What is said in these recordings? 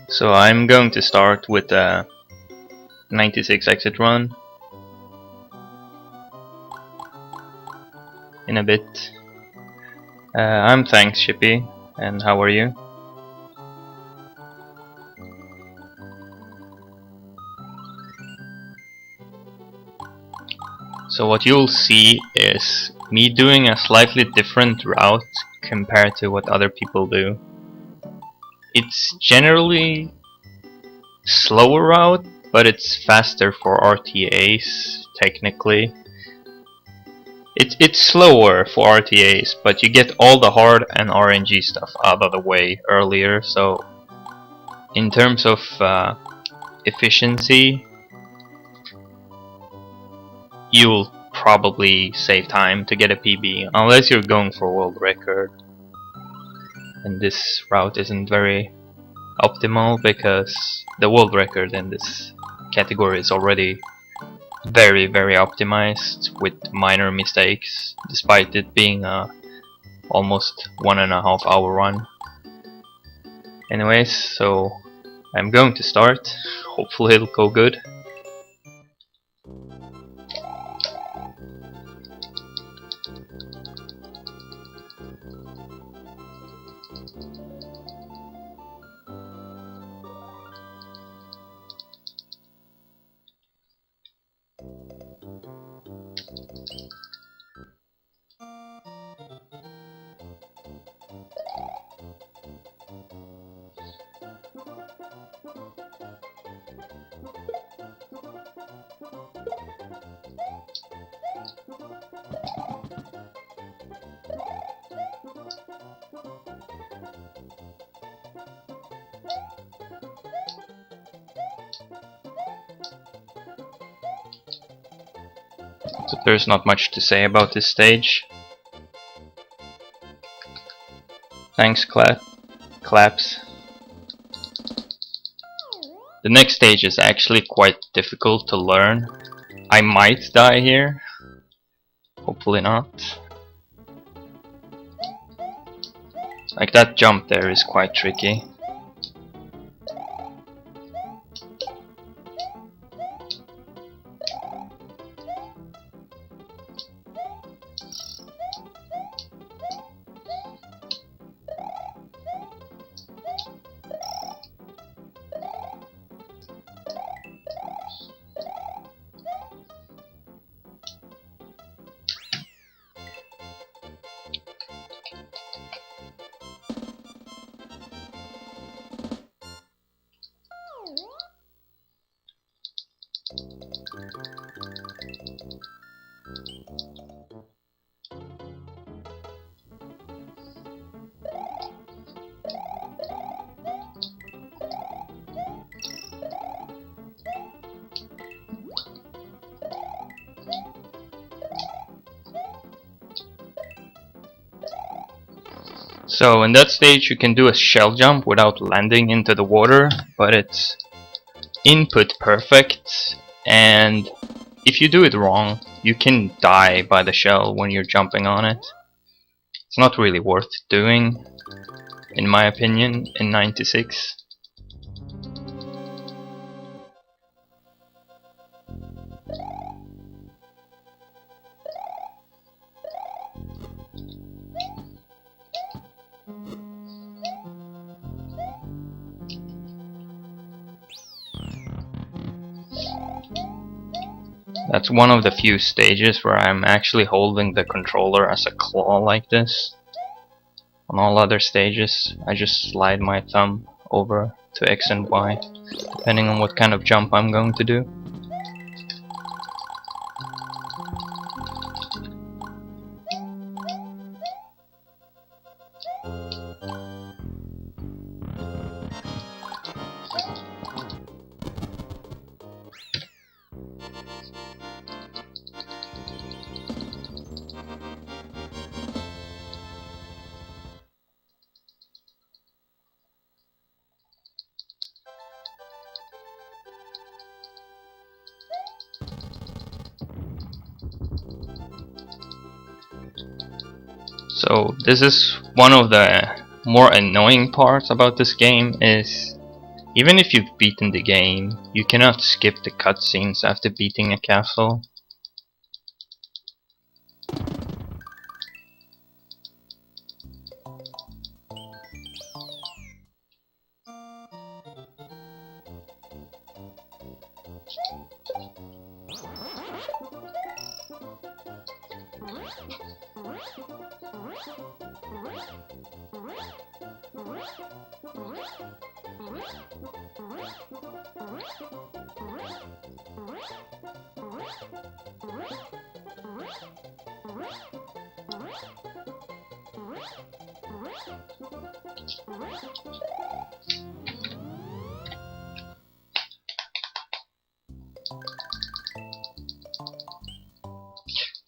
So I'm going to start with a 96 exit run in a bit. I'm thanks Shippy, and how are you? So what you'll see is me doing a slightly different route compared to what other people do. It's generally slower route, but it's faster for RTAs technically. It's slower for RTAs, but you get all the hard and RNG stuff out of the way earlier, so in terms of efficiency, you'll probably save time to get a PB, unless you're going for world record. And this route isn't very optimal because the world record in this category is already very optimized with minor mistakes, despite it being a almost 1.5 hour run. Anyways, so I'm going to start. Hopefully it'll go good. So there's not much to say about this stage. Thanks claps. The next stage is actually quite difficult to learn. I might die here. Hopefully not. Like that jump there is quite tricky. So in that stage you can do a shell jump without landing into the water, but it's input perfect, and if you do it wrong you can die by the shell when you're jumping on it. It's not really worth doing, in my opinion, in 96. That's one of the few stages where I'm actually holding the controller as a claw like this. On all other stages, I just slide my thumb over to X and Y, depending on what kind of jump I'm going to do. So this is one of the more annoying parts about this game, is Even if you've beaten the game, you cannot skip the cutscenes after beating a castle.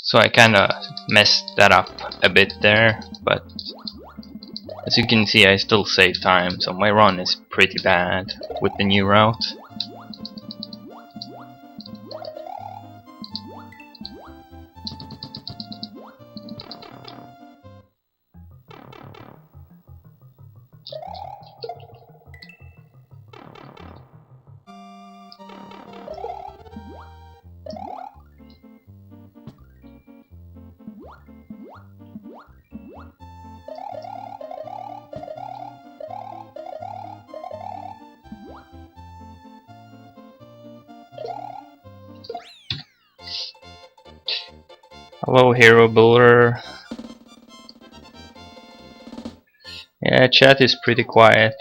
So I kinda messed that up a bit there, but as you can see I still save time, so my run is pretty bad with the new route. Hello, Hero Builder. Yeah, chat is pretty quiet.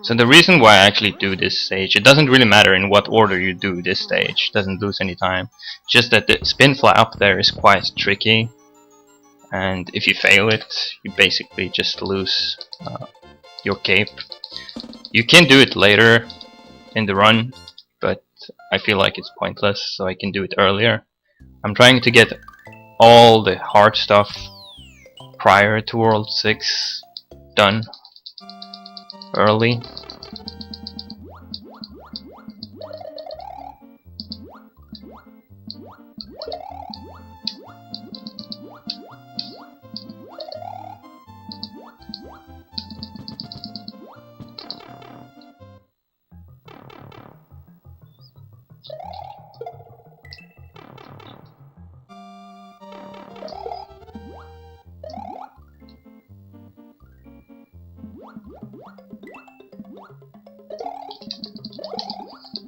So the reason why I actually do this stage, it doesn't really matter in what order you do this stage, doesn't lose any time. Just that the spin fly up there is quite tricky, and if you fail it, you basically just lose your cape. You can do it later in the run, but I feel like it's pointless, so I can do it earlier. I'm trying to get all the hard stuff prior to World 6 done early.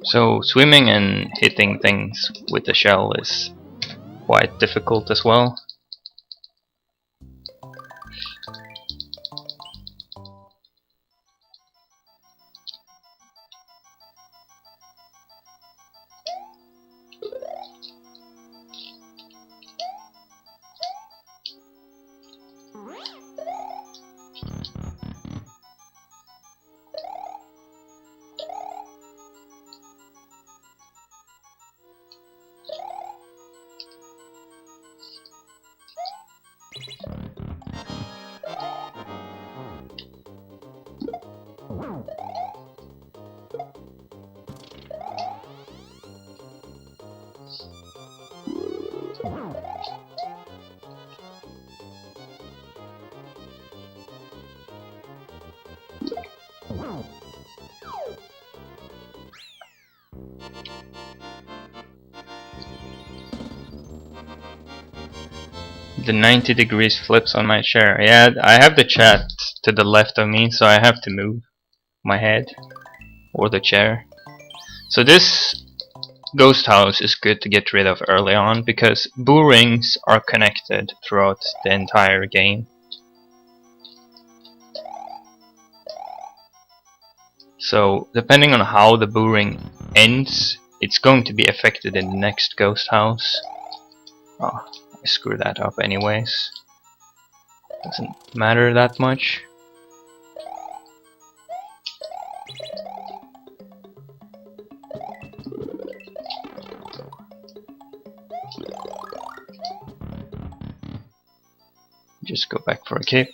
So swimming and hitting things with the shell is quite difficult as well. The 90 degrees flips on my chair. Yeah, I have the chat to the left of me, so I have to move my head or the chair. So this ghost house is good to get rid of early on because boo rings are connected throughout the entire game. So depending on how the boo ring ends, it's going to be affected in the next ghost house. Oh, I screw that up anyways. Doesn't matter that much. Just go back for a cape.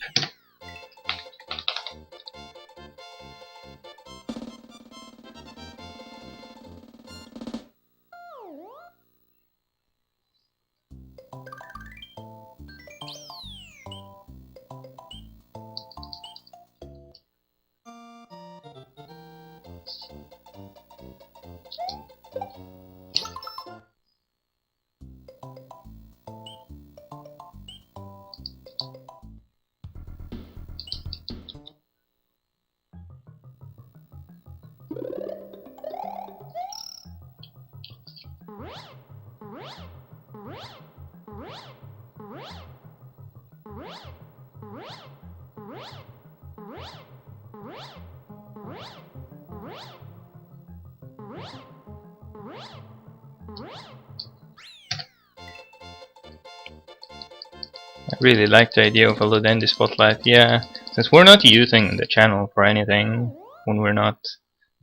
I really like the idea of a Ludendi spotlight, yeah. Since we're not using the channel for anything, when we're not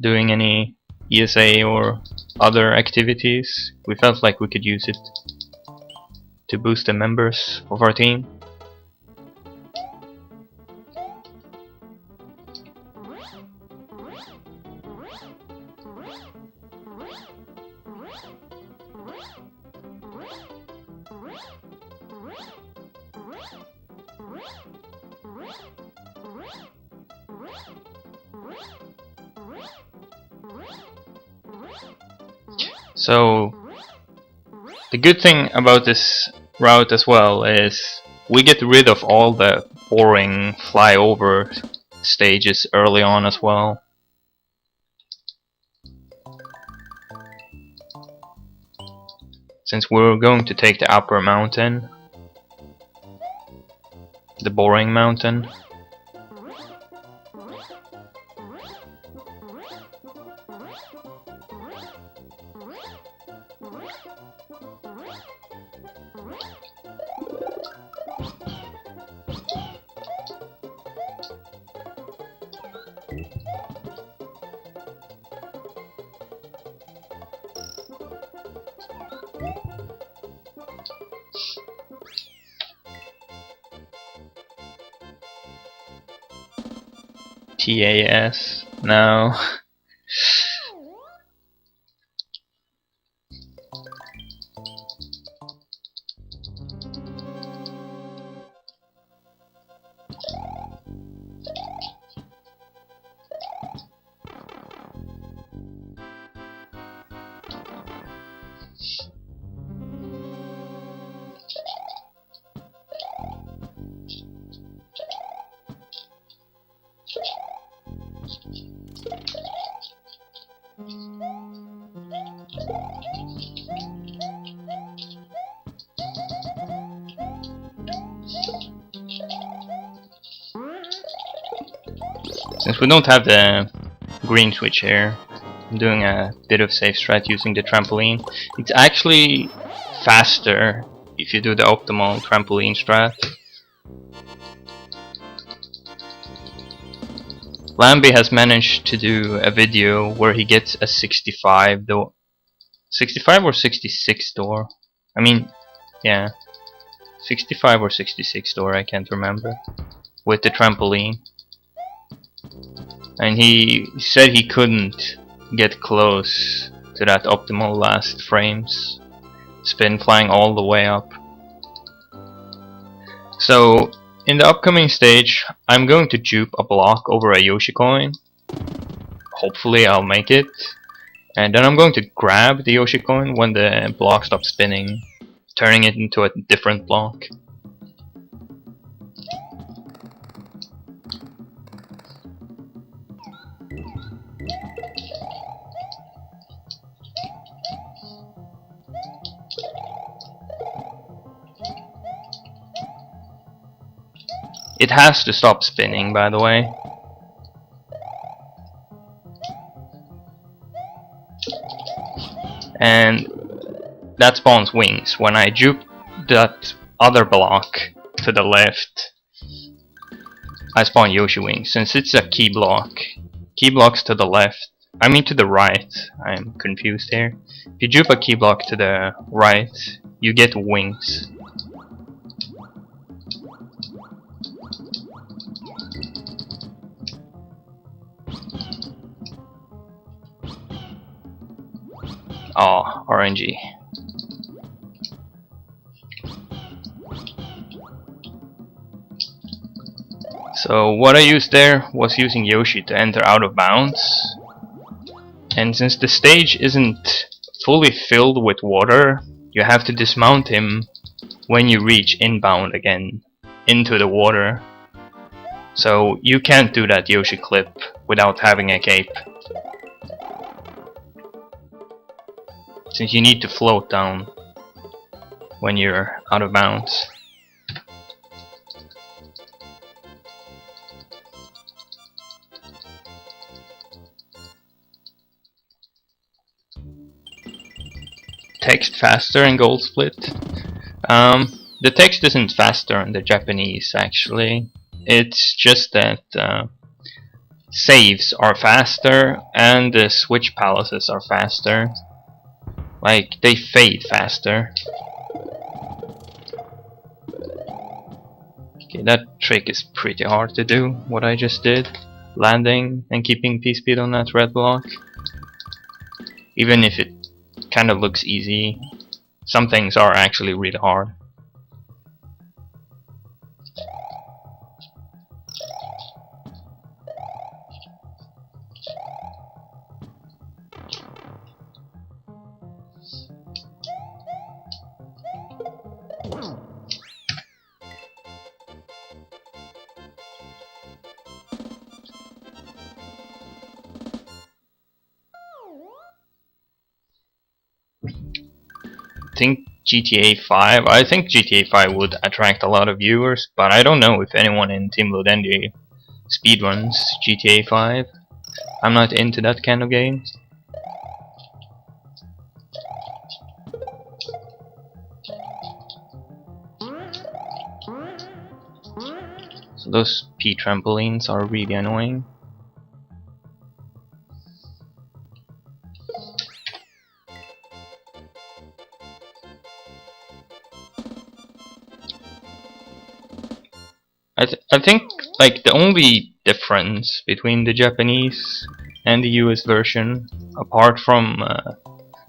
doing any ESA or other activities, we felt like we could use it to boost the members of our team. So the good thing about this route as well is we get rid of all the boring flyover stages early on as well. Since we're going to take the upper mountain, the boring mountain. TAS? No. Since we don't have the green switch here, I'm doing a bit of safe strat using the trampoline. It's actually faster if you do the optimal trampoline strat. Lambie has managed to do a video where he gets a 65 door. 65 or 66 door? I mean, yeah. 65 or 66 door, I can't remember. With the trampoline. And he said he couldn't get close to that optimal last frames. Spin flying all the way up. So, in the upcoming stage, I'm going to dupe a block over a Yoshi coin. Hopefully I'll make it. And then I'm going to grab the Yoshi coin when the block stops spinning, turning it into a different block. It has to stop spinning, by the way. And that spawns wings. When I juke that other block to the left, I spawn Yoshi wings. Since it's a key block, key blocks to the left, I mean to the right, I'm confused here. If you juke a key block to the right, you get wings. Oh, RNG. So what I used there was using Yoshi to enter out of bounds. And since the stage isn't fully filled with water, you have to dismount him when you reach inbound again into the water. So you can't do that Yoshi clip without having a cape, since you need to float down when you're out of bounds. Text faster in Gold Split. The text isn't faster in the Japanese actually. It's just that saves are faster and the switch palaces are faster. Like, they fade faster. Okay, that trick is pretty hard to do, what I just did. Landing and keeping P-speed on that red block. Even if it kind of looks easy, some things are actually really hard. I think GTA 5 would attract a lot of viewers, but I don't know if anyone in Team Lodendi speedruns GTA 5. I'm not into that kind of game. So those P trampolines are really annoying. I think like the only difference between the Japanese and the US version, apart from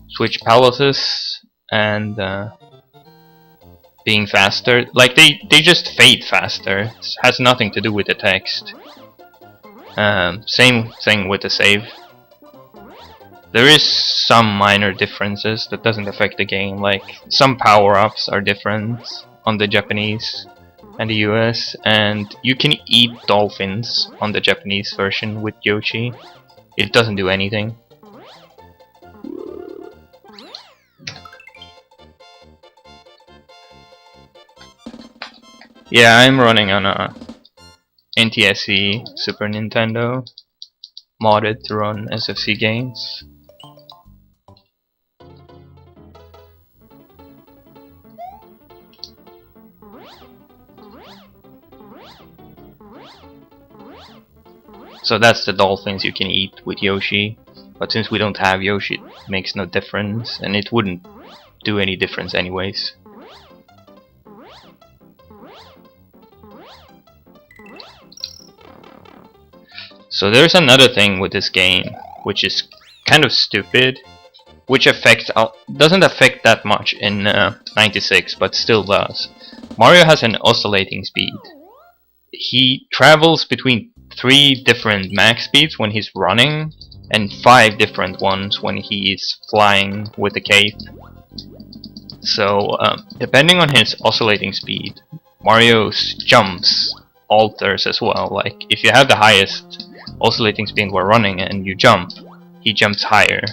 switch palaces and being faster, like they just fade faster. It has nothing to do with the text. Same thing with the save. There is some minor differences that doesn't affect the game, like some power-ups are different on the Japanese and the US, and you can eat dolphins on the Japanese version with Yoshi. It doesn't do anything. Yeah, I'm running on a NTSC Super Nintendo, modded to run SFC games. So that's the dolphins you can eat with Yoshi, but since we don't have Yoshi, it makes no difference, and it wouldn't do any difference anyways. So there's another thing with this game, which is kind of stupid, which doesn't affect that much in 96, but still does. Mario has an oscillating speed. He travels between 3 different max speeds when he's running, and 5 different ones when he is flying with the cape. So, depending on his oscillating speed, Mario's jumps alters as well. Like, if you have the highest oscillating speed while running and you jump, he jumps higher.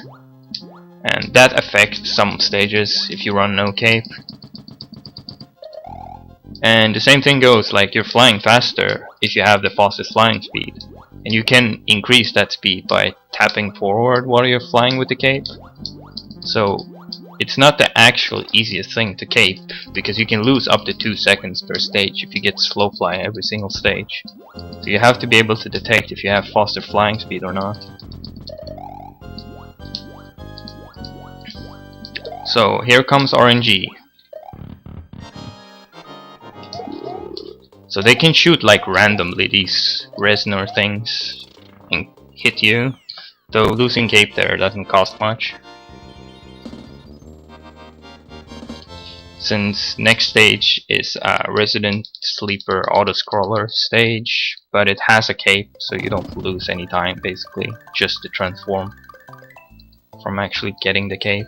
And that affects some stages if you run no cape. And the same thing goes, like you're flying faster if you have the fastest flying speed. And you can increase that speed by tapping forward while you're flying with the cape. So it's not the actual easiest thing to cape, because you can lose up to 2 seconds per stage if you get slow fly every single stage. So you have to be able to detect if you have faster flying speed or not. So here comes RNG. So they can shoot like randomly these Reznor things and hit you, though losing cape there doesn't cost much. Since next stage is a Resident Sleeper auto-scroller stage, but it has a cape, so you don't lose any time basically, just to transform. from actually getting the cape.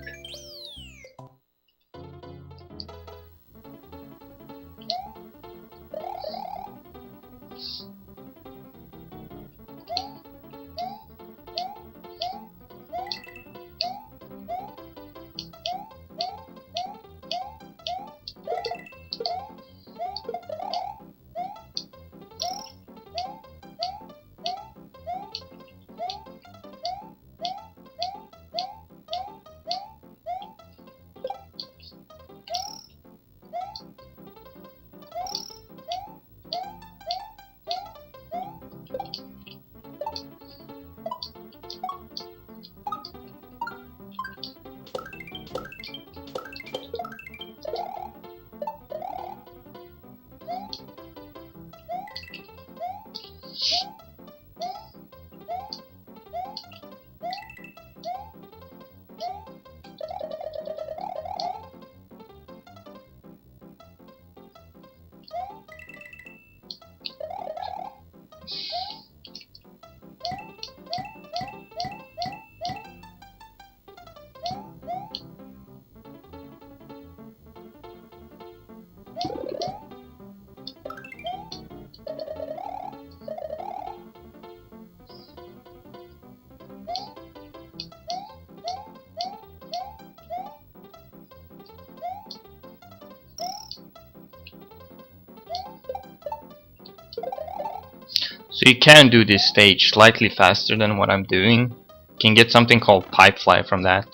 So you can do this stage slightly faster than what I'm doing. You can get something called pipe fly from that.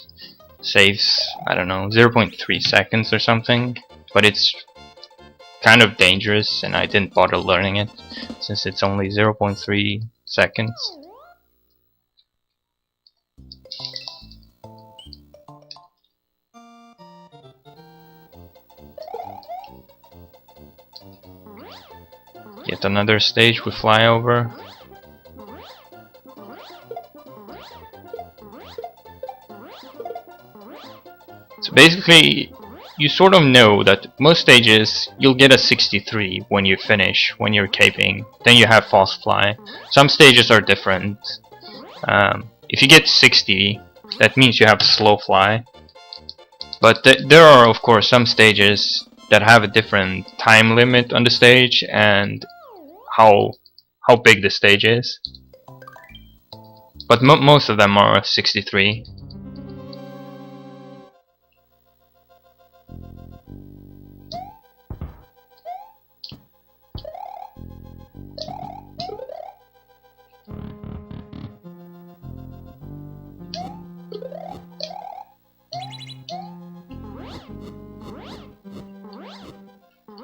Saves, I don't know, 0.3 seconds or something. But it's kind of dangerous and I didn't bother learning it since it's only 0.3 seconds. Yet another stage we fly over. So basically, you sort of know that most stages you'll get a 63 when you finish, when you're caping. Then you have fast fly. Some stages are different. If you get 60, that means you have slow fly. But there are of course some stages that have a different time limit on the stage and how big the stage is. But most of them are 63.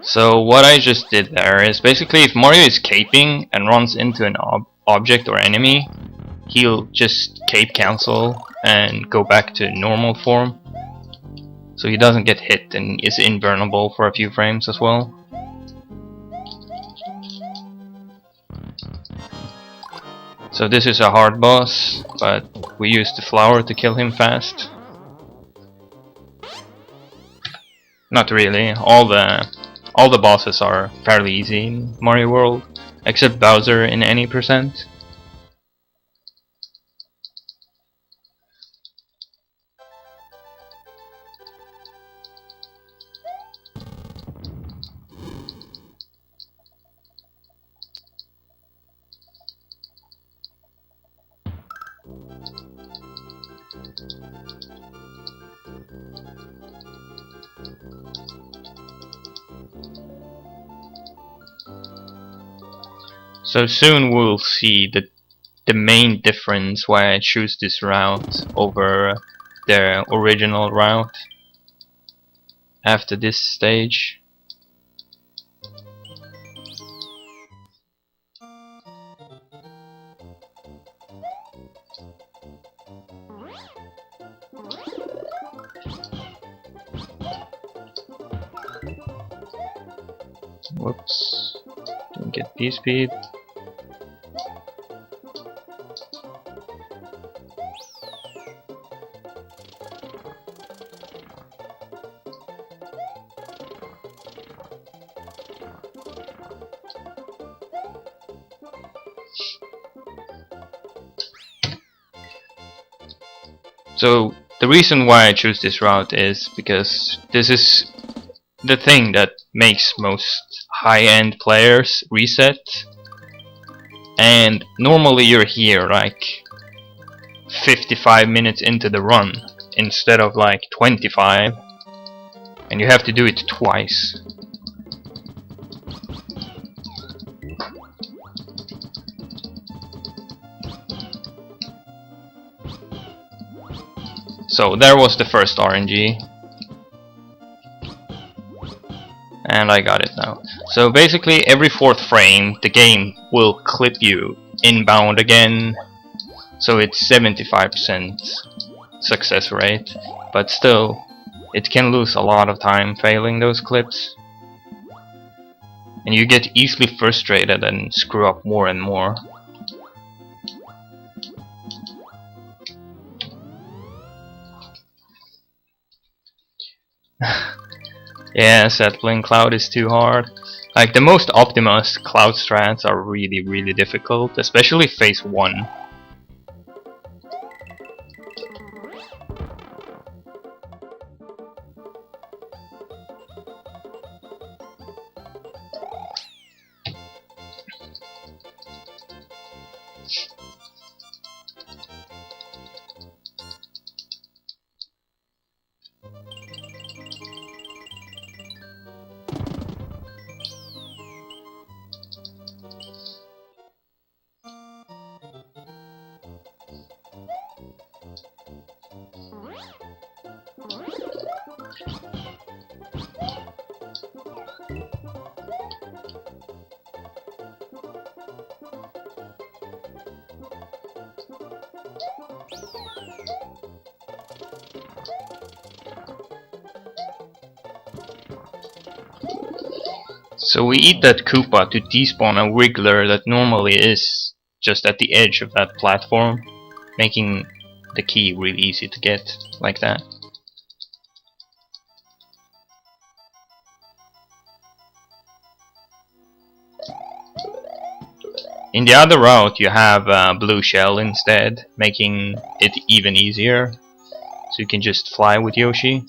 So what I just did there is basically if Mario is caping and runs into an object or enemy, he'll just cape cancel and go back to normal form. So he doesn't get hit and is invulnerable for a few frames as well. So this is a hard boss, but we used the flower to kill him fast. Not really, all the bosses are fairly easy in Mario World, except Bowser in any percent. So soon we'll see the main difference why I choose this route over the original route after this stage. Whoops, didn't get P-speed. So the reason why I choose this route is because this is the thing that makes most high-end players reset. And normally you're here like 55 minutes into the run instead of like 25, and you have to do it twice. So there was the first RNG, and I got it now. So basically every 4th frame the game will clip you inbound again, so it's 75% success rate, but still it can lose a lot of time failing those clips, and you get easily frustrated and screw up more and more. Yeah, settling cloud is too hard. Like the most optimized cloud strats are really difficult, especially phase 1. So we eat that Koopa to despawn a Wiggler that normally is just at the edge of that platform, making the key really easy to get, like that. In the other route you have a blue shell instead, making it even easier, so you can just fly with Yoshi.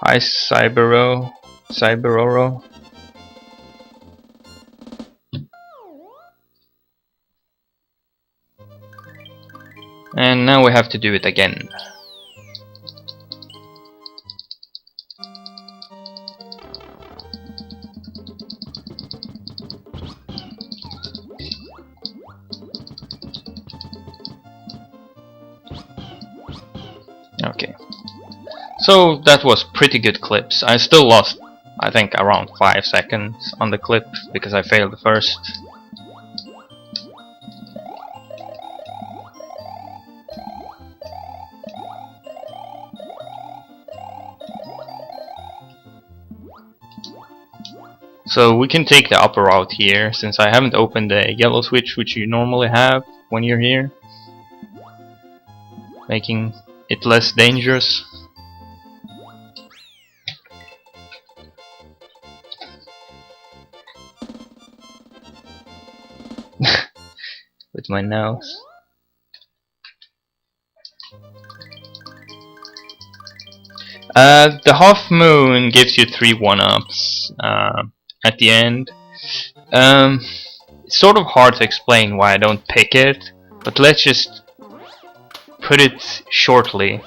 Hi Cyberoro. And now we have to do it again. Okay. So that was pretty good clips. I still lost, I think, around 5 seconds on the clip because I failed the first. So we can take the upper route here, since I haven't opened the yellow switch which you normally have when you're here, making it less dangerous. With my nose. The half moon gives you 3 1-ups at the end. It's sort of hard to explain why I don't pick it, but let's just put it shortly.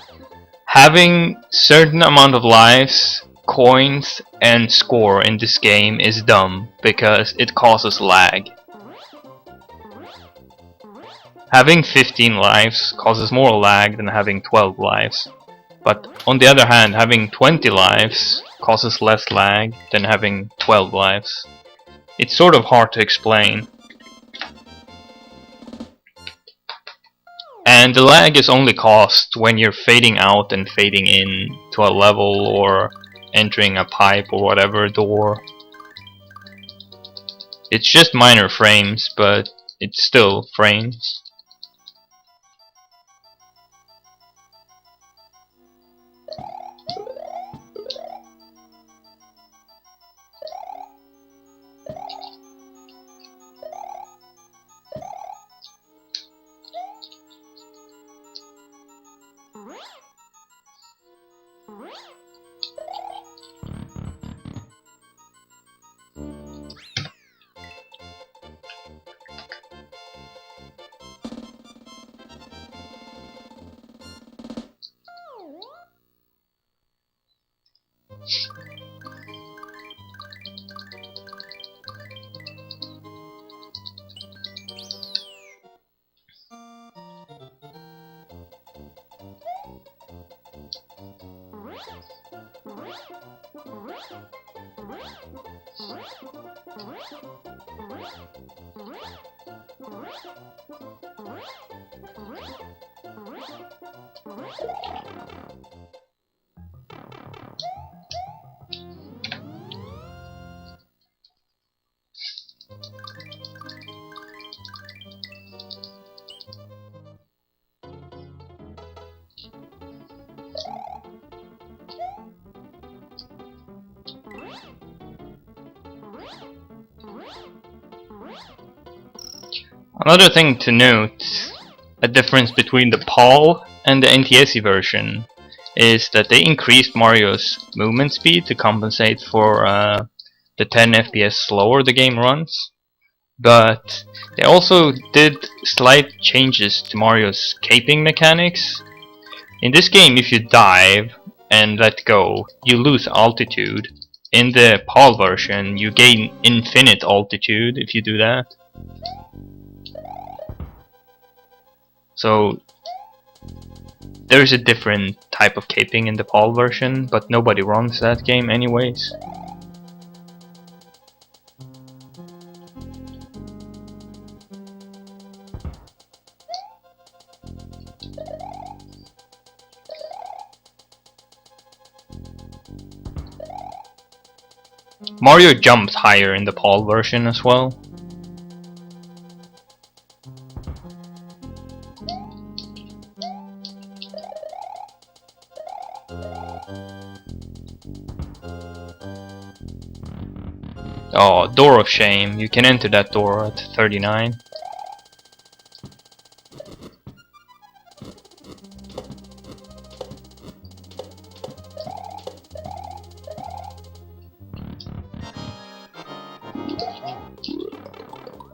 Having certain amount of lives, coins, and score in this game is dumb because it causes lag. Having 15 lives causes more lag than having 12 lives. But on the other hand, having 20 lives causes less lag than having 12 lives. It's sort of hard to explain. And the lag is only caused when you're fading out and fading in to a level or entering a pipe or whatever door. It's just minor frames, but it's still frames. Another thing to note, a difference between the PAL and the NTSC version, is that they increased Mario's movement speed to compensate for the 10 FPS slower the game runs. But they also did slight changes to Mario's caping mechanics. In this game, if you dive and let go, you lose altitude. In the PAL version, you gain infinite altitude if you do that. So there's a different type of caping in the PAL version, but nobody runs that game anyways. Mario jumps higher in the PAL version as well. Oh, Door of Shame. You can enter that door at 39.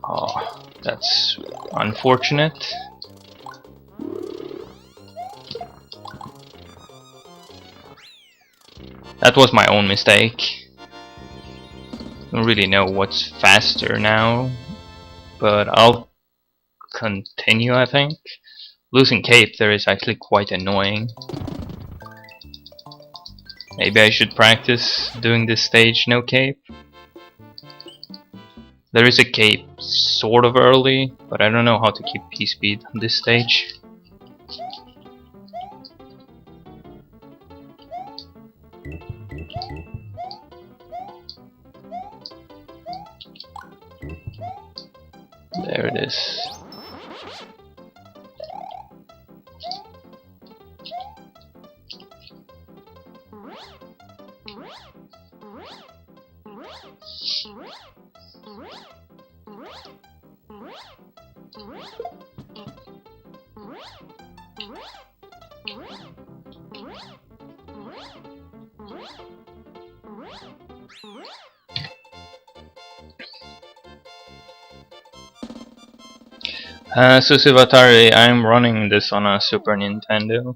Oh, that's unfortunate. That was my own mistake. Don't really know what's faster now, but I'll continue, I think. Losing cape there is actually quite annoying. Maybe I should practice doing this stage no cape. There is a cape sort of early, but I don't know how to keep P-speed on this stage. There it is. Susivatari, I'm running this on a Super Nintendo.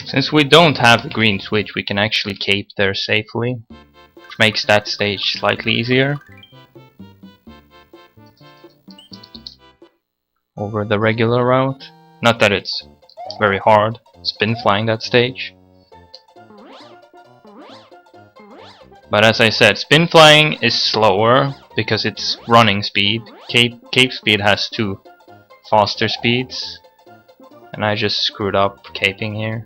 Since we don't have the green switch, we can actually cape there safely, which makes that stage slightly easier over the regular route. Not that it's very hard spin flying that stage. But as I said, spin flying is slower because it's running speed. Cape speed has 2 faster speeds, and I just screwed up caping here.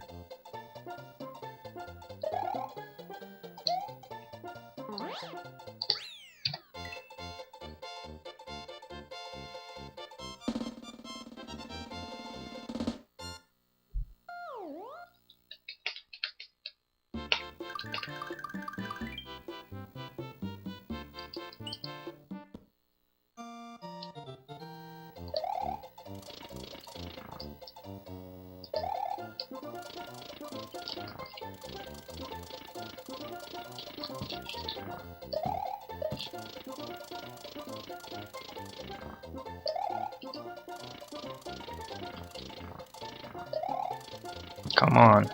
Come on.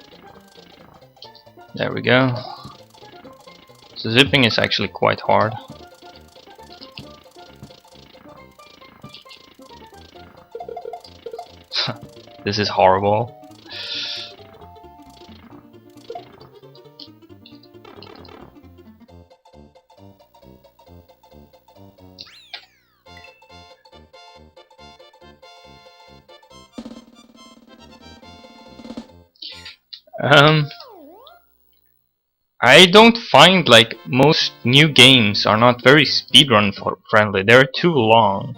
There we go. So zipping is actually quite hard. This is horrible. I don't find like most new games are not very speedrun friendly. They're too long.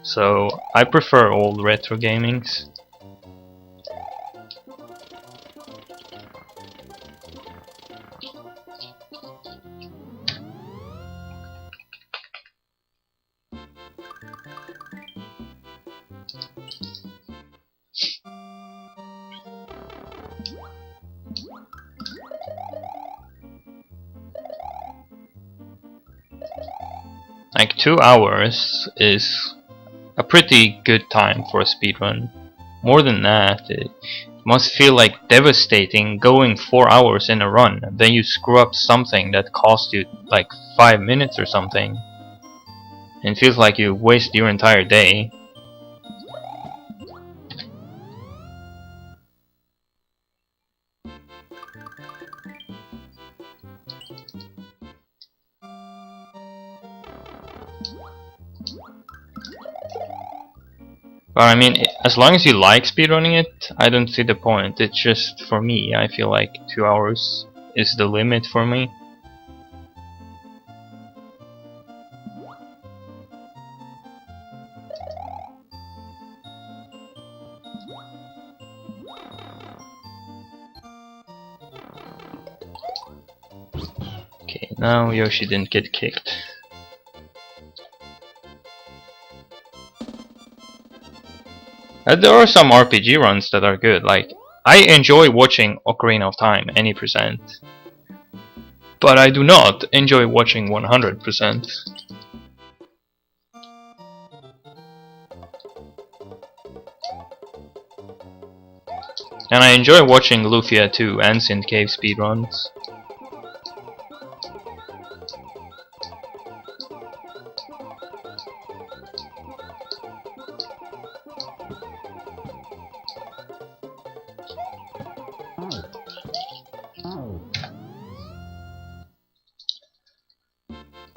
So I prefer old retro gamings. Like 2 hours is a pretty good time for a speedrun. More than that, it must feel like devastating going 4 hours in a run and then you screw up something that cost you like 5 minutes or something. And it feels like you waste your entire day. But I mean, as long as you like speedrunning it, I don't see the point. It's just, for me, I feel like 2 hours is the limit for me. Okay, now Yoshi didn't get kicked. There are some RPG runs that are good, like I enjoy watching Ocarina of Time any percent, but I do not enjoy watching 100%. And I enjoy watching Lufia 2 and Synth Cave speedruns.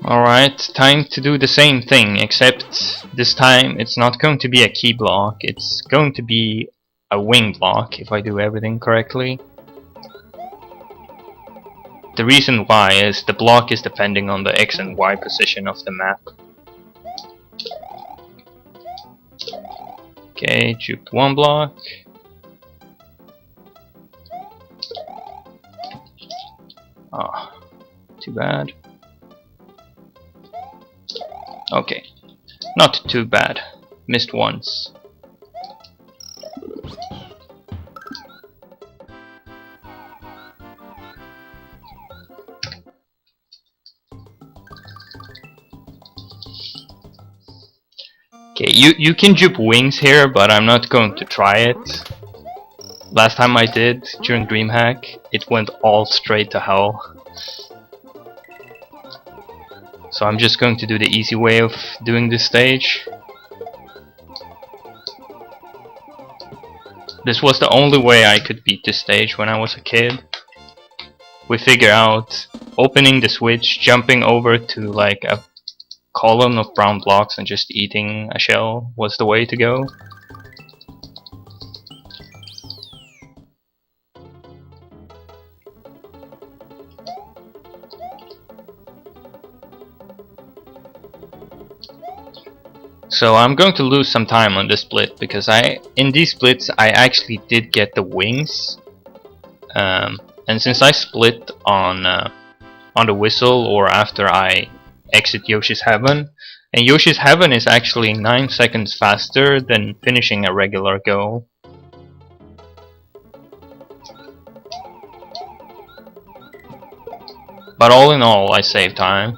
Alright, time to do the same thing, except this time it's not going to be a key block, it's going to be a wing block if I do everything correctly. The reason why is the block is depending on the X and Y position of the map. Okay, juke one block. Ah, too bad. Okay, not too bad. Missed once. Okay, you can juke wings here, but I'm not going to try it. Last time I did, during DreamHack, it went all straight to hell. So I'm just going to do the easy way of doing this stage. This was the only way I could beat this stage when I was a kid. We figure out opening the switch, jumping over to like a column of brown blocks and just eating a shell was the way to go. So I'm going to lose some time on this split because in these splits I actually did get the wings, and since I split on the whistle or after I exit Yoshi's Heaven, and Yoshi's Heaven is actually 9 seconds faster than finishing a regular go. But all in all, I save time.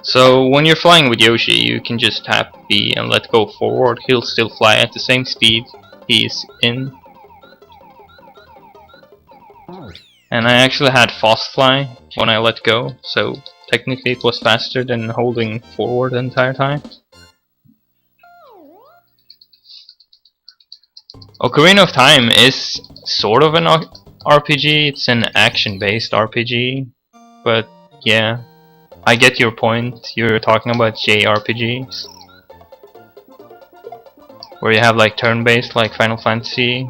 So when you're flying with Yoshi, you can just tap B and let go forward. He'll still fly at the same speed he's in. And I actually had fast fly when I let go, so technically it was faster than holding forward the entire time. Ocarina of Time is sort of an RPG, it's an action-based RPG, but yeah, I get your point. You're talking about JRPGs, where you have like turn-based like Final Fantasy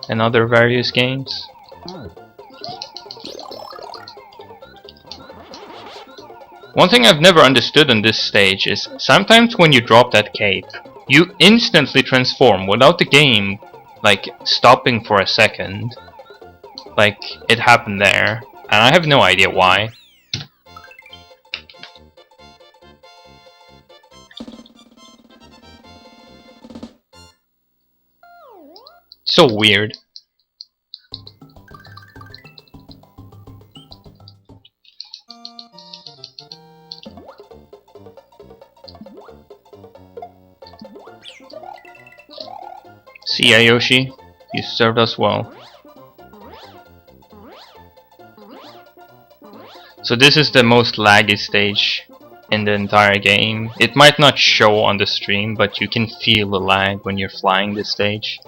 and other various games. One thing I've never understood on this stage is sometimes when you drop that cape, you instantly transform without the game like stopping for a second. Like it happened there, and I have no idea why. So weird. See ya, Yoshi. You served us well. So this is the most laggy stage in the entire game. It might not show on the stream, but you can feel the lag when you're flying this stage.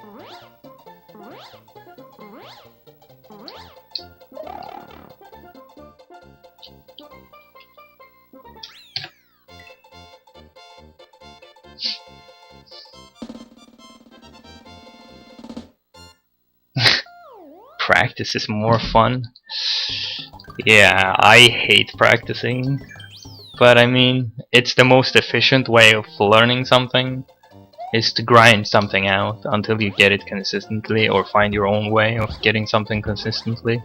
Practice is more fun. Yeah, I hate practicing, but I mean, it's the most efficient way of learning something, is to grind something out until you get it consistently, or find your own way of getting something consistently.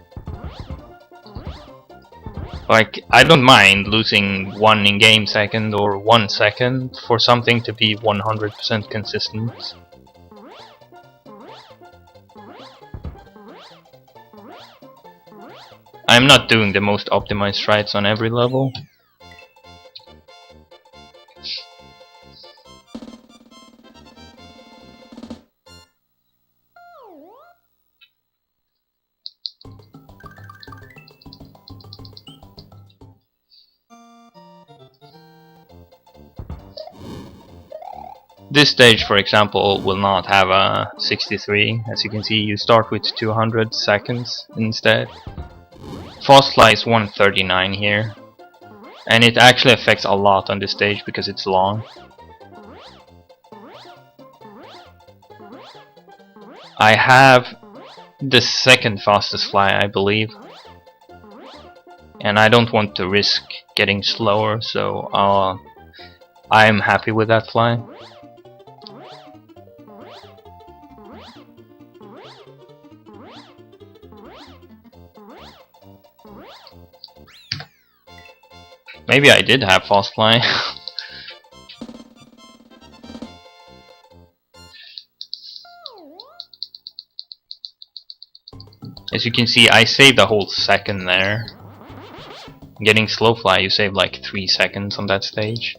Like, I don't mind losing 1 in-game second or 1 second for something to be 100% consistent. I'm not doing the most optimized strides on every level. This stage, for example, will not have a 63. As you can see, you start with 200 seconds instead. Fast fly is 139 here, and it actually affects a lot on this stage because it's long. I have the second fastest fly, I believe, and I don't want to risk getting slower, so I'm happy with that fly. Maybe I did have fast fly. As you can see, I saved a whole second there. Getting slow fly, you save like 3 seconds on that stage.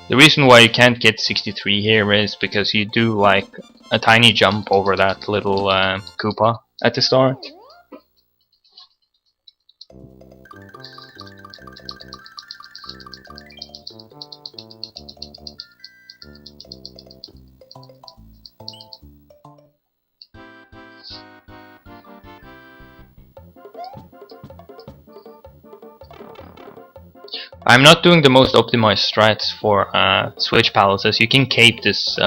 The reason why you can't get 63 here is because you do like a tiny jump over that little Koopa at the start. I'm not doing the most optimized strats for switch palaces. You can cape this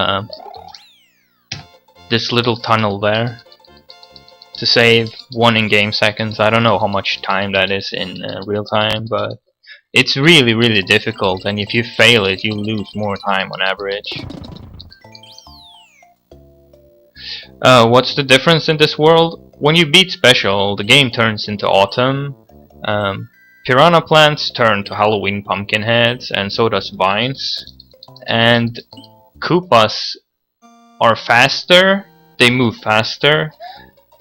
this little tunnel there to save 1 in-game seconds. I don't know how much time that is in real time, but It's really, really difficult, and if you fail it, you lose more time on average. What's the difference in this world? When you beat Special, the game turns into autumn. Piranha plants turn to Halloween pumpkin heads, and so does vines. And Koopas are faster, they move faster,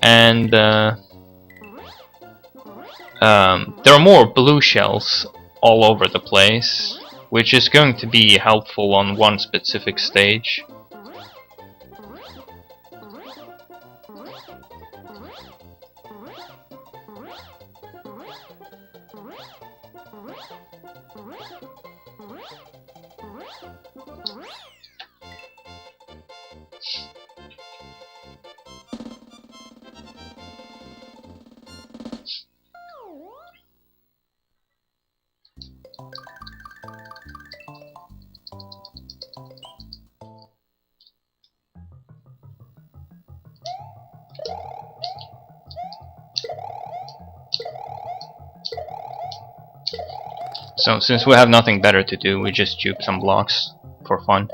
and there are more blue shells all over the place, which is going to be helpful on one specific stage. So since we have nothing better to do, we just juke some blocks for fun.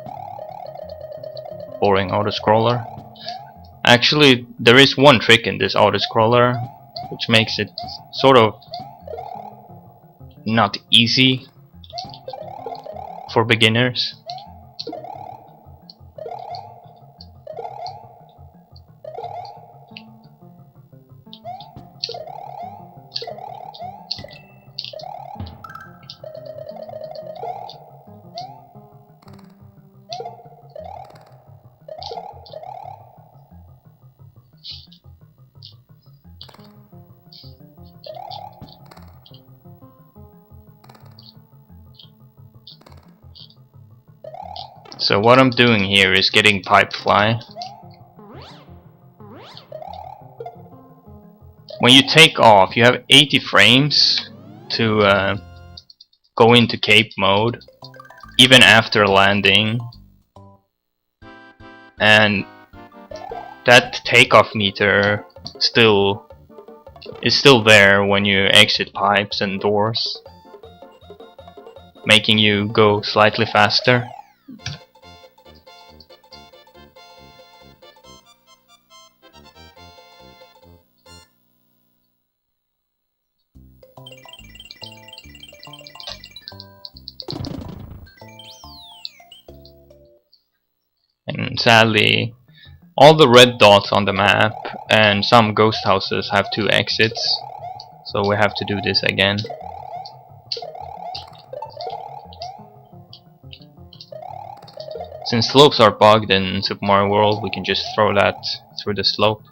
Boring auto-scroller. Actually, there is one trick in this auto-scroller which makes it sort of not easy for beginners. So what I'm doing here is getting Pipefly. When you take off, you have 80 frames to go into cape mode, even after landing. And that takeoff meter is still there when you exit pipes and doors, making you go slightly faster. And sadly, all the red dots on the map and some ghost houses have 2 exits, so we have to do this again. Since slopes are bugged in Super Mario World, we can just throw that through the slope.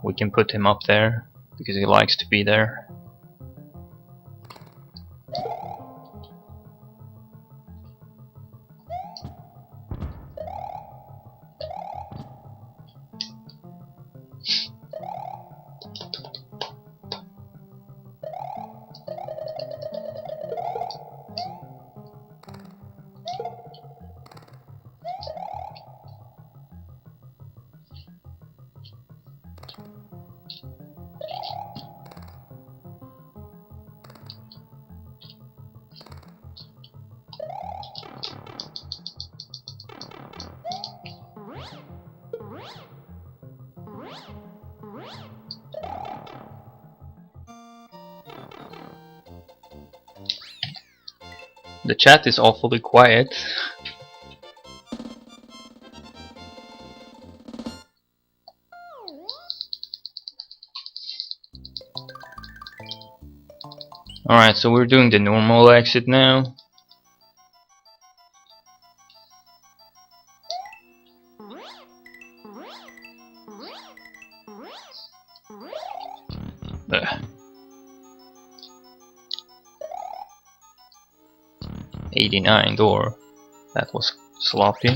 We can put him up there, because he likes to be there. The chat is awfully quiet. Alright, so we're doing the normal exit now. Ugh. 89 door. That was sloppy.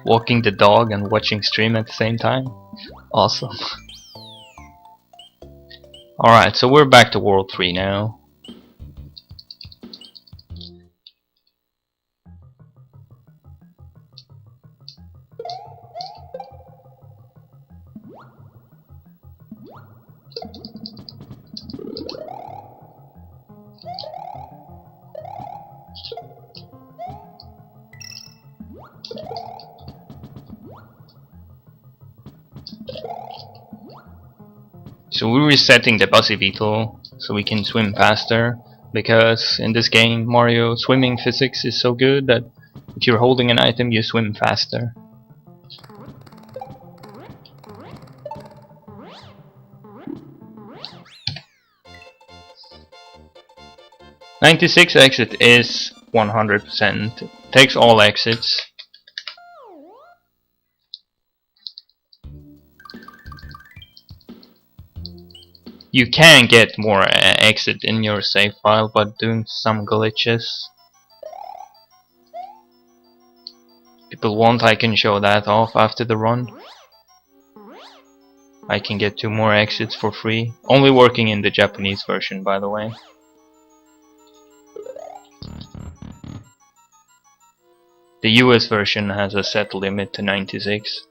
Walking the dog and watching stream at the same time. Awesome. Alright, so we're back to World 3 now. So we're resetting the Bossy Beetle so we can swim faster, because in this game Mario swimming physics is so good that if you're holding an item you swim faster. '96 exit is 100%. Takes all exits. You can get more exit in your save file, but doing some glitches. People want I can show that off after the run. I can get 2 more exits for free. Only working in the Japanese version, by the way. The US version has a set limit to 96.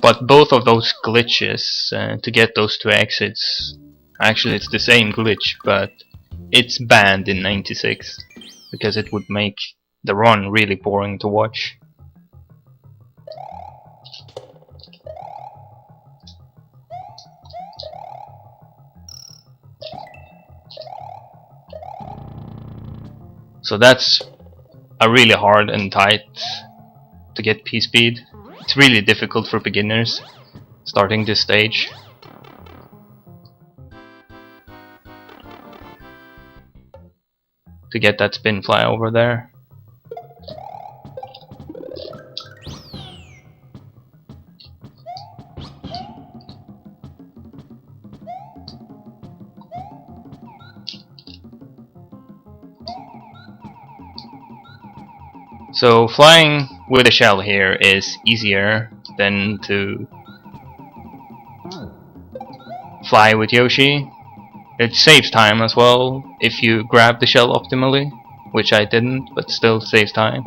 But both of those glitches, to get those 2 exits, actually it's the same glitch, but it's banned in '96 because it would make the run really boring to watch. So that's a really hard and tight to get P-speed. It's really difficult for beginners starting this stage. To get that spin fly over there. So flying with a shell here is easier than to fly with Yoshi. It saves time as well if you grab the shell optimally, which I didn't, but still saves time.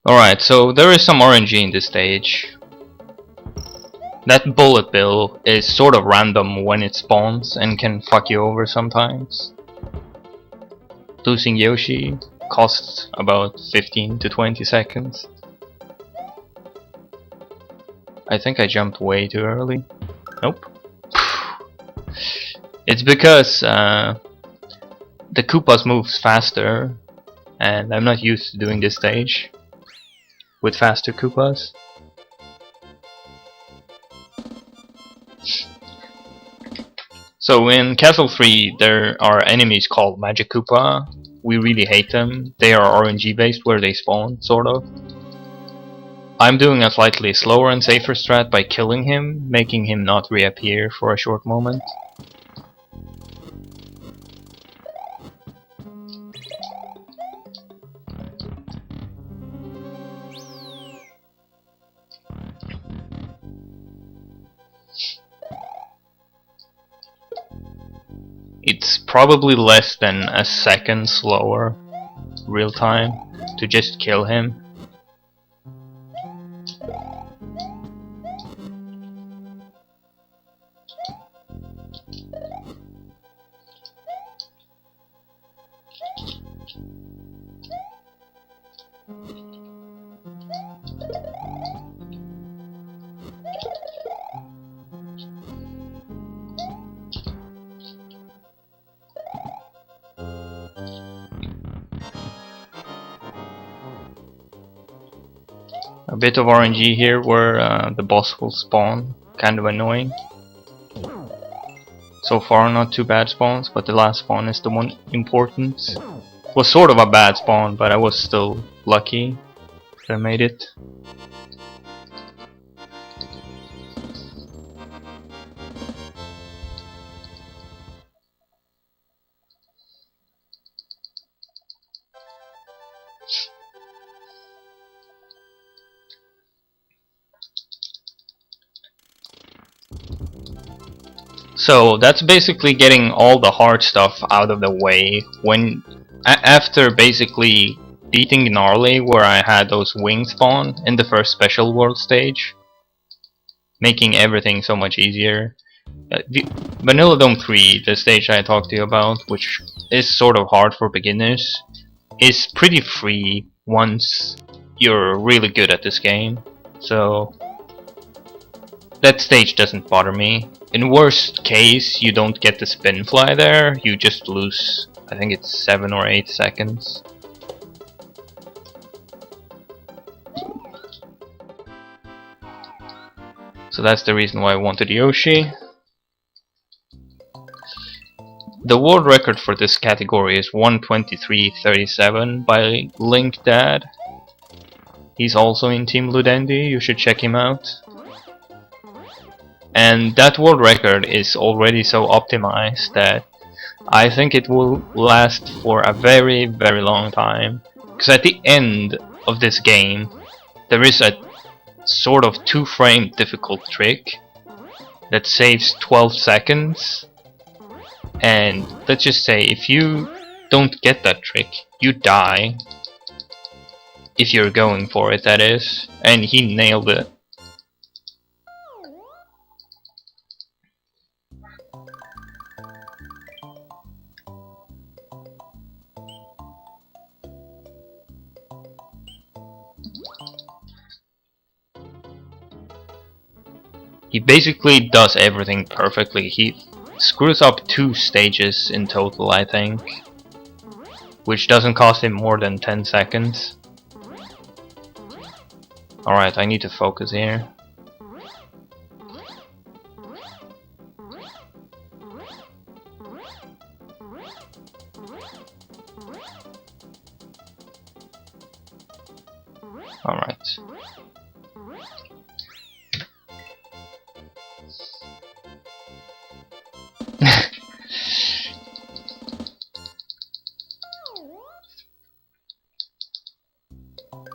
Alright, so there is some RNG in this stage. That bullet bill is sort of random when it spawns and can fuck you over sometimes. Losing Yoshi costs about 15 to 20 seconds. I think I jumped way too early. Nope. It's because the Koopas moves faster, and I'm not used to doing this stage with faster Koopas. So in Castle 3 there are enemies called Magic Koopa. We really hate them. They are RNG based where they spawn, sort of. I'm doing a slightly slower and safer strat by killing him, making him not reappear for a short moment. It's probably less than a second slower, real time, to just kill him. A bit of RNG here where the boss will spawn, kind of annoying. So far not too bad spawns, but the last spawn is the one important. Was sort of a bad spawn, but I was still lucky that I made it. So that's basically getting all the hard stuff out of the way. After basically beating Gnarly, where I had those wings spawn in the first special world stage, making everything so much easier. Vanilla Dome 3, the stage I talked to you about, which is sort of hard for beginners, is pretty free once you're really good at this game. So that stage doesn't bother me. In worst case, you don't get the spin fly there, you just lose, I think it's 7 or 8 seconds. So that's the reason why I wanted Yoshi. The world record for this category is 1:23:37 by Link Dad. He's also in Team Ludendi, you should check him out. And that world record is already so optimized that I think it will last for a very, very long time. Because at the end of this game, there is a sort of 2-frame difficult trick that saves 12 seconds. And let's just say, if you don't get that trick, you die. If you're going for it, that is. And he nailed it. He basically does everything perfectly. He screws up 2 stages in total, I think, which doesn't cost him more than 10 seconds. Alright, I need to focus here. Alright.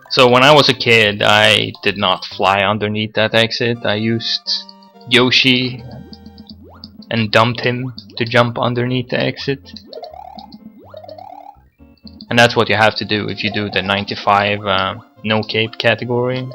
So when I was a kid, I did not fly underneath that exit. I used Yoshi and dumped him to jump underneath the exit. And that's what you have to do if you do the 95 no cape category.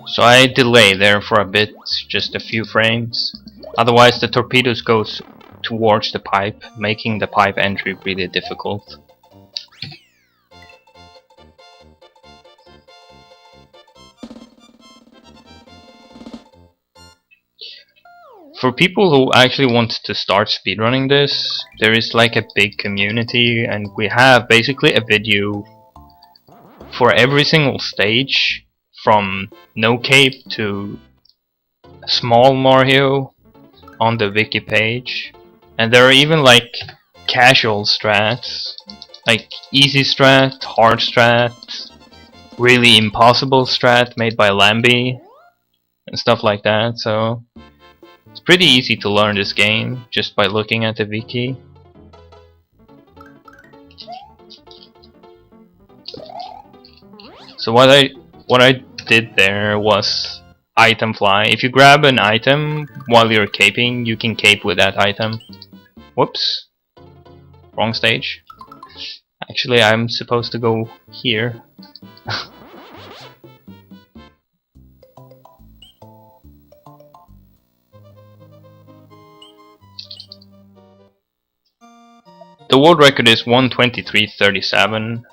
So I delay there for a bit, just a few frames. Otherwise the torpedoes goes towards the pipe, making the pipe entry really difficult. For people who actually want to start speedrunning this, there is like a big community, and we have basically a video for every single stage, from no cape to small Mario, on the wiki page. And there are even like casual strats, like easy strat, hard strat, really impossible strat made by Lambie, and stuff like that. So it's pretty easy to learn this game just by looking at the wiki. So what I did there was item fly. If you grab an item while you're caping, you can cape with that item. Whoops. Wrong stage. Actually, I'm supposed to go here. The world record is 1:23:37.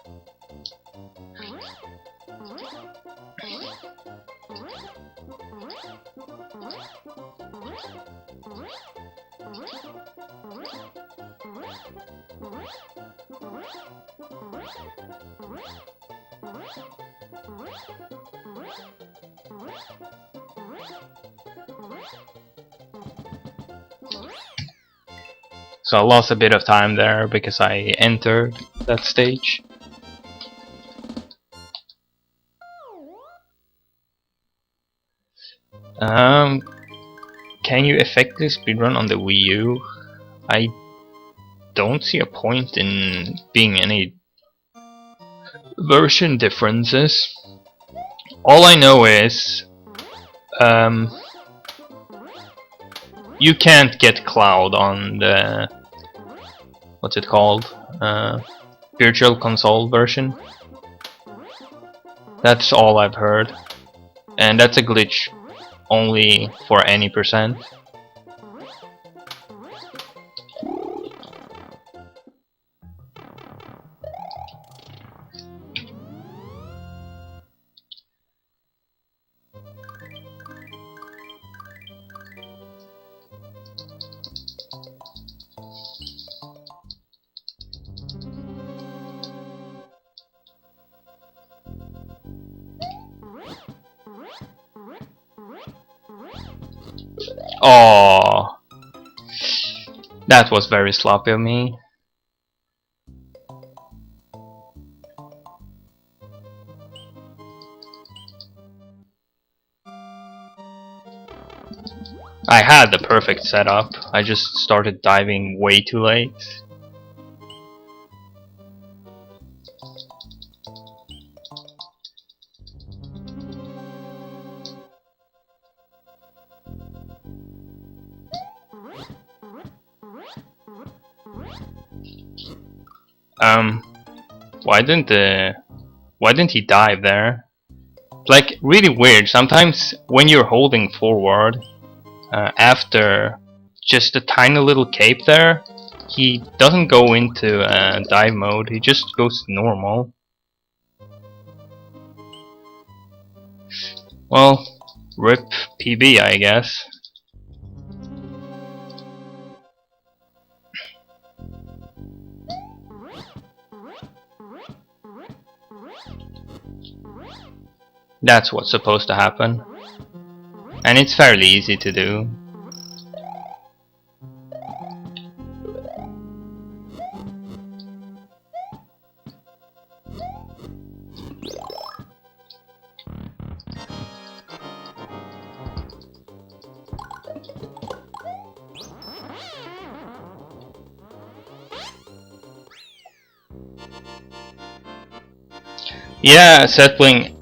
So I lost a bit of time there because I entered that stage. Can you effectively speedrun on the Wii U? I don't see a point in being any version differences. All I know is you can't get Cloud on the what's it called? Virtual Console version. That's all I've heard, and that's a glitch only for any percent. Oh, that was very sloppy of me. I had the perfect setup, I just started diving way too late. Why didn't he dive there? Like, really weird. Sometimes when you're holding forward, after just a tiny little cape there, he doesn't go into dive mode, he just goes normal. Well, RIP PB, I guess. That's what's supposed to happen. And it's fairly easy to do. Yeah, settling.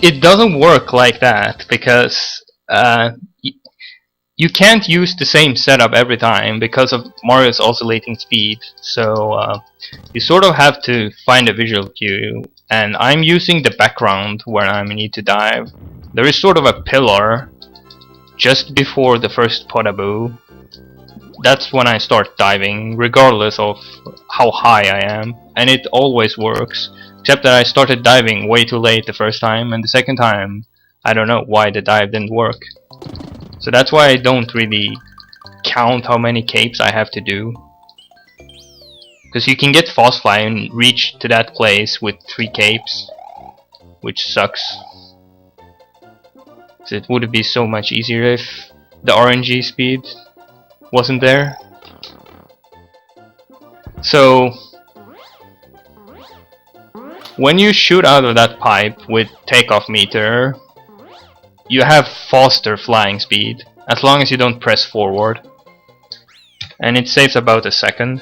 It doesn't work like that because you can't use the same setup every time because of Mario's oscillating speed. So you sort of have to find a visual cue, and I'm using the background where I need to dive. There is sort of a pillar just before the first potaboo. That's when I start diving, regardless of how high I am, and it always works. Except that I started diving way too late the first time, and the second time, I don't know why the dive didn't work. So that's why I don't really count how many capes I have to do. Because you can get fast fly and reach to that place with 3 capes, which sucks. So it would be so much easier if the RNG speed wasn't there. So when you shoot out of that pipe with takeoff meter, you have faster flying speed, as long as you don't press forward. And it saves about a second.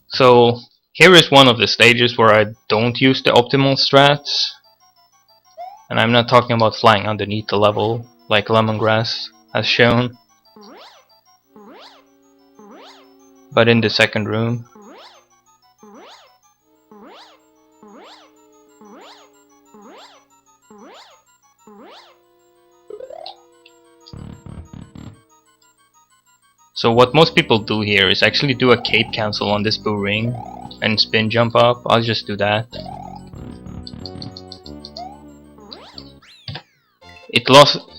So here is one of the stages where I don't use the optimal strats. And I'm not talking about flying underneath the level, like Lemongrass has shown. But in the second room. So what most people do here is actually do a cape cancel on this boo ring and spin jump up. I'll just do that. It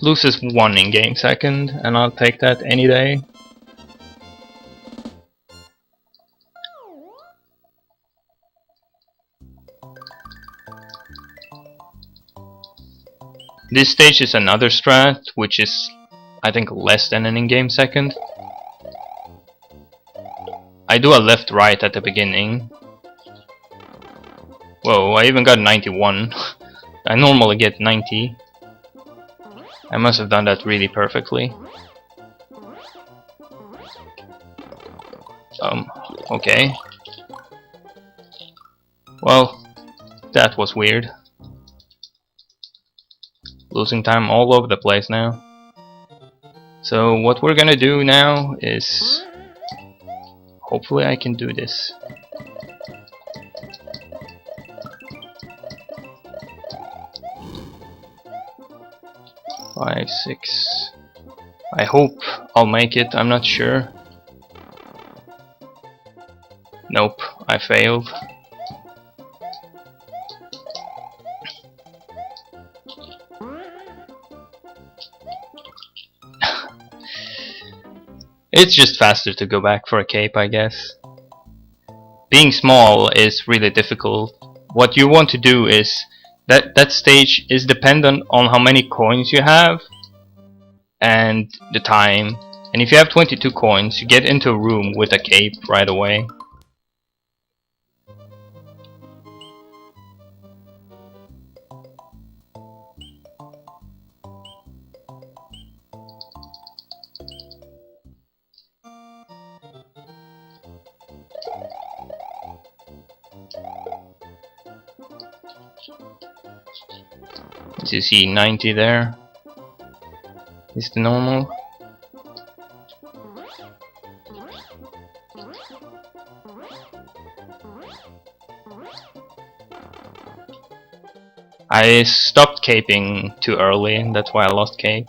loses 1 in-game second, and I'll take that any day. This stage is another strat, which is, I think, less than an in-game second. I do a left-right at the beginning. Whoa, I even got 91. I normally get 90. I must have done that really perfectly. Okay. Well, that was weird. Losing time all over the place now. So what we're gonna do now is... hopefully I can do this. Five, 6. I hope I'll make it, I'm not sure. Nope, I failed. It's just faster to go back for a cape, I guess. Being small is really difficult. What you want to do is that stage is dependent on how many coins you have and the time. And if you have 22 coins, you get into a room with a cape right away. As you see, 90 there is the normal. I stopped caping too early, and that's why I lost cape.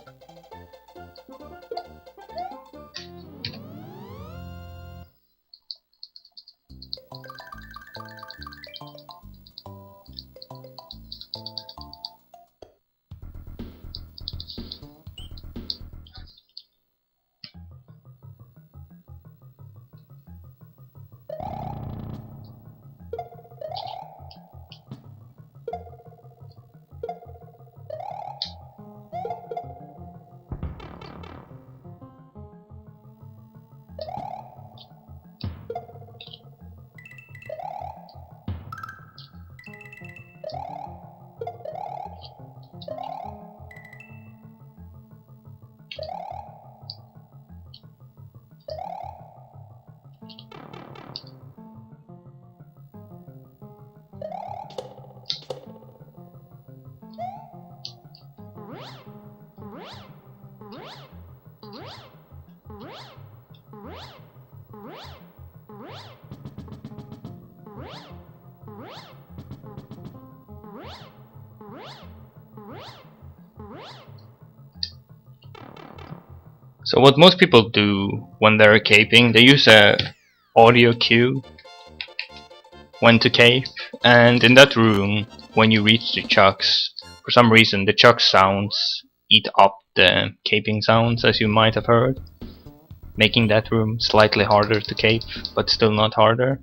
So what most people do when they're caping, they use a audio cue when to cape, and in that room, when you reach the chucks, for some reason the chuck sounds eat up the caping sounds, as you might have heard, making that room slightly harder to cape, but still not harder.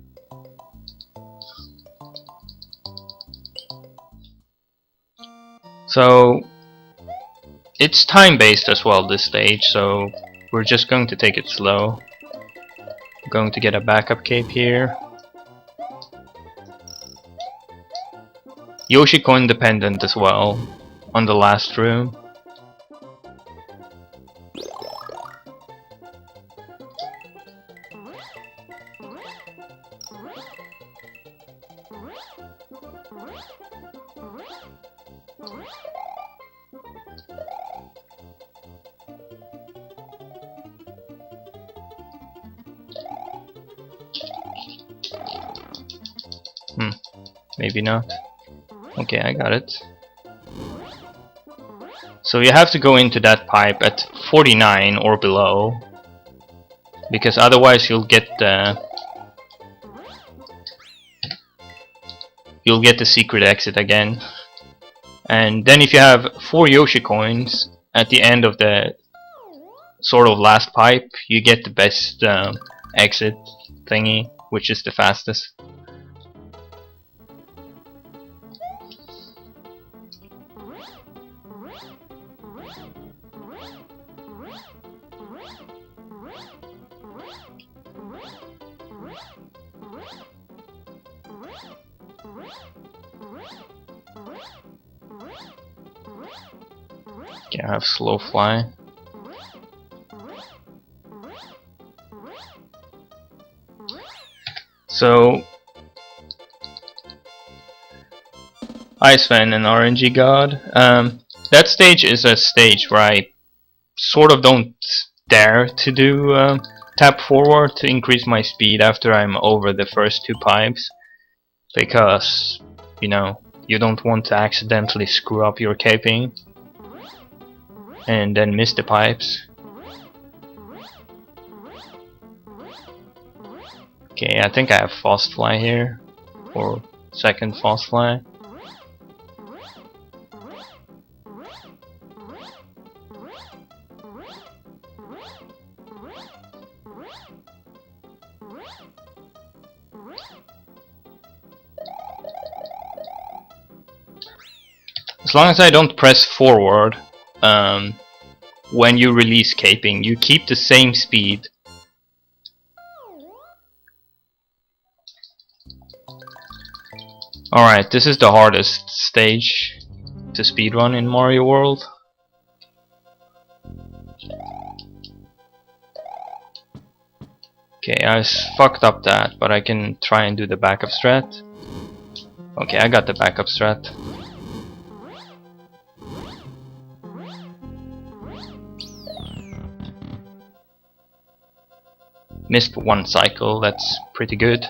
So it's time based as well, this stage, so we're just going to take it slow. I'm going to get a backup cape here. Yoshi coin dependent as well on the last room. Maybe not. Okay, I got it. So you have to go into that pipe at 49 or below, because otherwise you'll get the secret exit again. And then if you have 4 Yoshi coins at the end of the sort of last pipe, you get the best exit thingy, which is the fastest. Okay, I have slow fly. So Ice Fan and RNG God. That stage is a stage where I sort of don't dare to do tap forward to increase my speed after I'm over the first two pipes, because you know you don't want to accidentally screw up your caping and then miss the pipes. Okay, I think I have fast fly here, or second fast fly. As long as I don't press forward when you release caping, you keep the same speed. Alright, this is the hardest stage to speedrun in Mario World. Okay, I fucked up that, but I can try and do the backup strat. Okay, I got the backup strat. Missed one cycle, that's pretty good.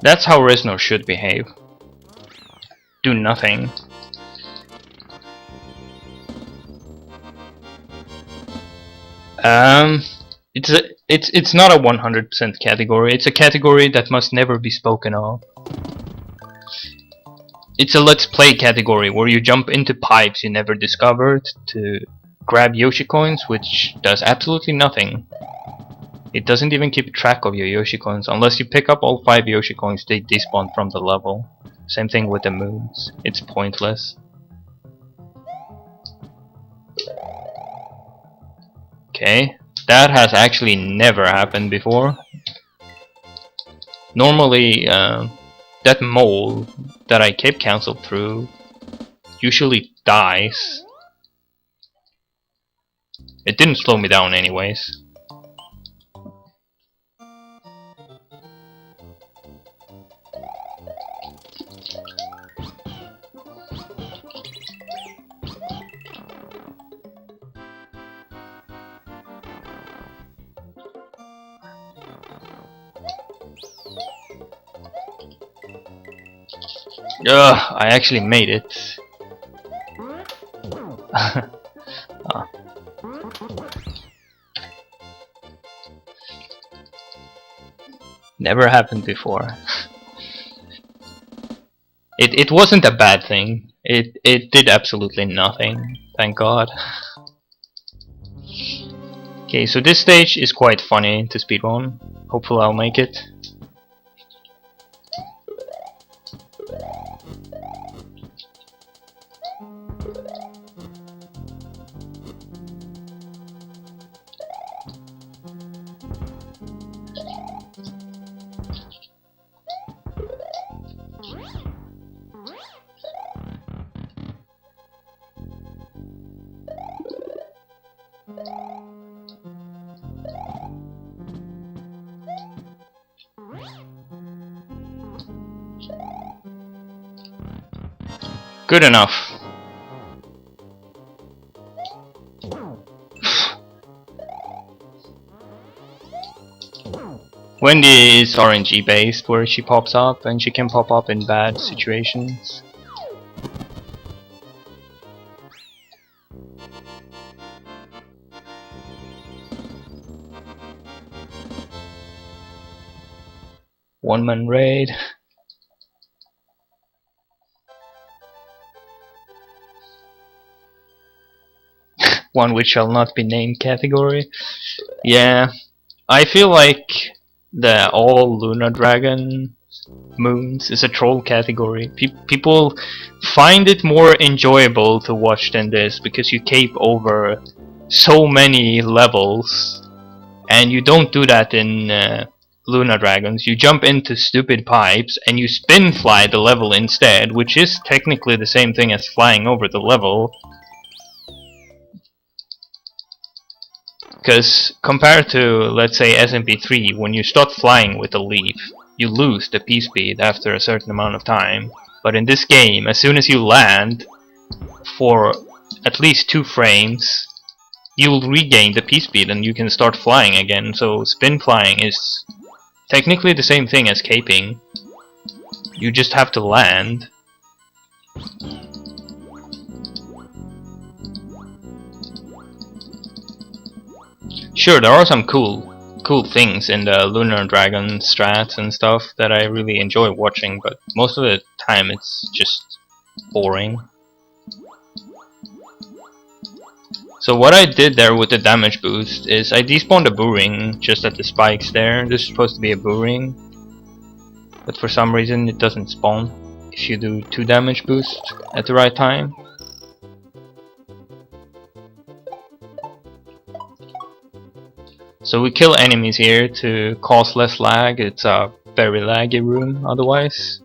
That's how Resno should behave. Do nothing. It's not a 100% category. It's a category that must never be spoken of. It's a let's play category where you jump into pipes you never discovered to grab Yoshi coins, which does absolutely nothing. It doesn't even keep track of your Yoshi coins. Unless you pick up all 5 Yoshi coins, they despawn from the level. Same thing with the moons. It's pointless. Okay, that has actually never happened before. Normally, that mole that I cape cancelled through usually dies. It didn't slow me down anyways. Ugh, I actually made it. Never happened before. It wasn't a bad thing. It did absolutely nothing, thank God. Okay, so this stage is quite funny to speedrun. Hopefully I'll make it. Good enough. Wendy is RNG based, where she pops up and she can pop up in bad situations. One-man raid. One which shall not be named category. Yeah, I feel like the all Luna Dragon moons is a troll category. People find it more enjoyable to watch than this because you cape over so many levels, and you don't do that in Luna Dragons. You jump into stupid pipes and you spin fly the level instead, which is technically the same thing as flying over the level. Because compared to, let's say, SMP3, when you start flying with a leaf, you lose the P-speed after a certain amount of time. But in this game, as soon as you land, for at least 2 frames, you'll regain the P-speed and you can start flying again. So spin flying is technically the same thing as caping. You just have to land. Sure, there are some cool things in the Lunar Dragon strats and stuff that I really enjoy watching, but most of the time it's just boring. So what I did there with the damage boost is I despawned a boo ring just at the spikes there. This is supposed to be a boo ring, but for some reason it doesn't spawn if you do 2 damage boost at the right time. So we kill enemies here to cause less lag. It's a very laggy room otherwise.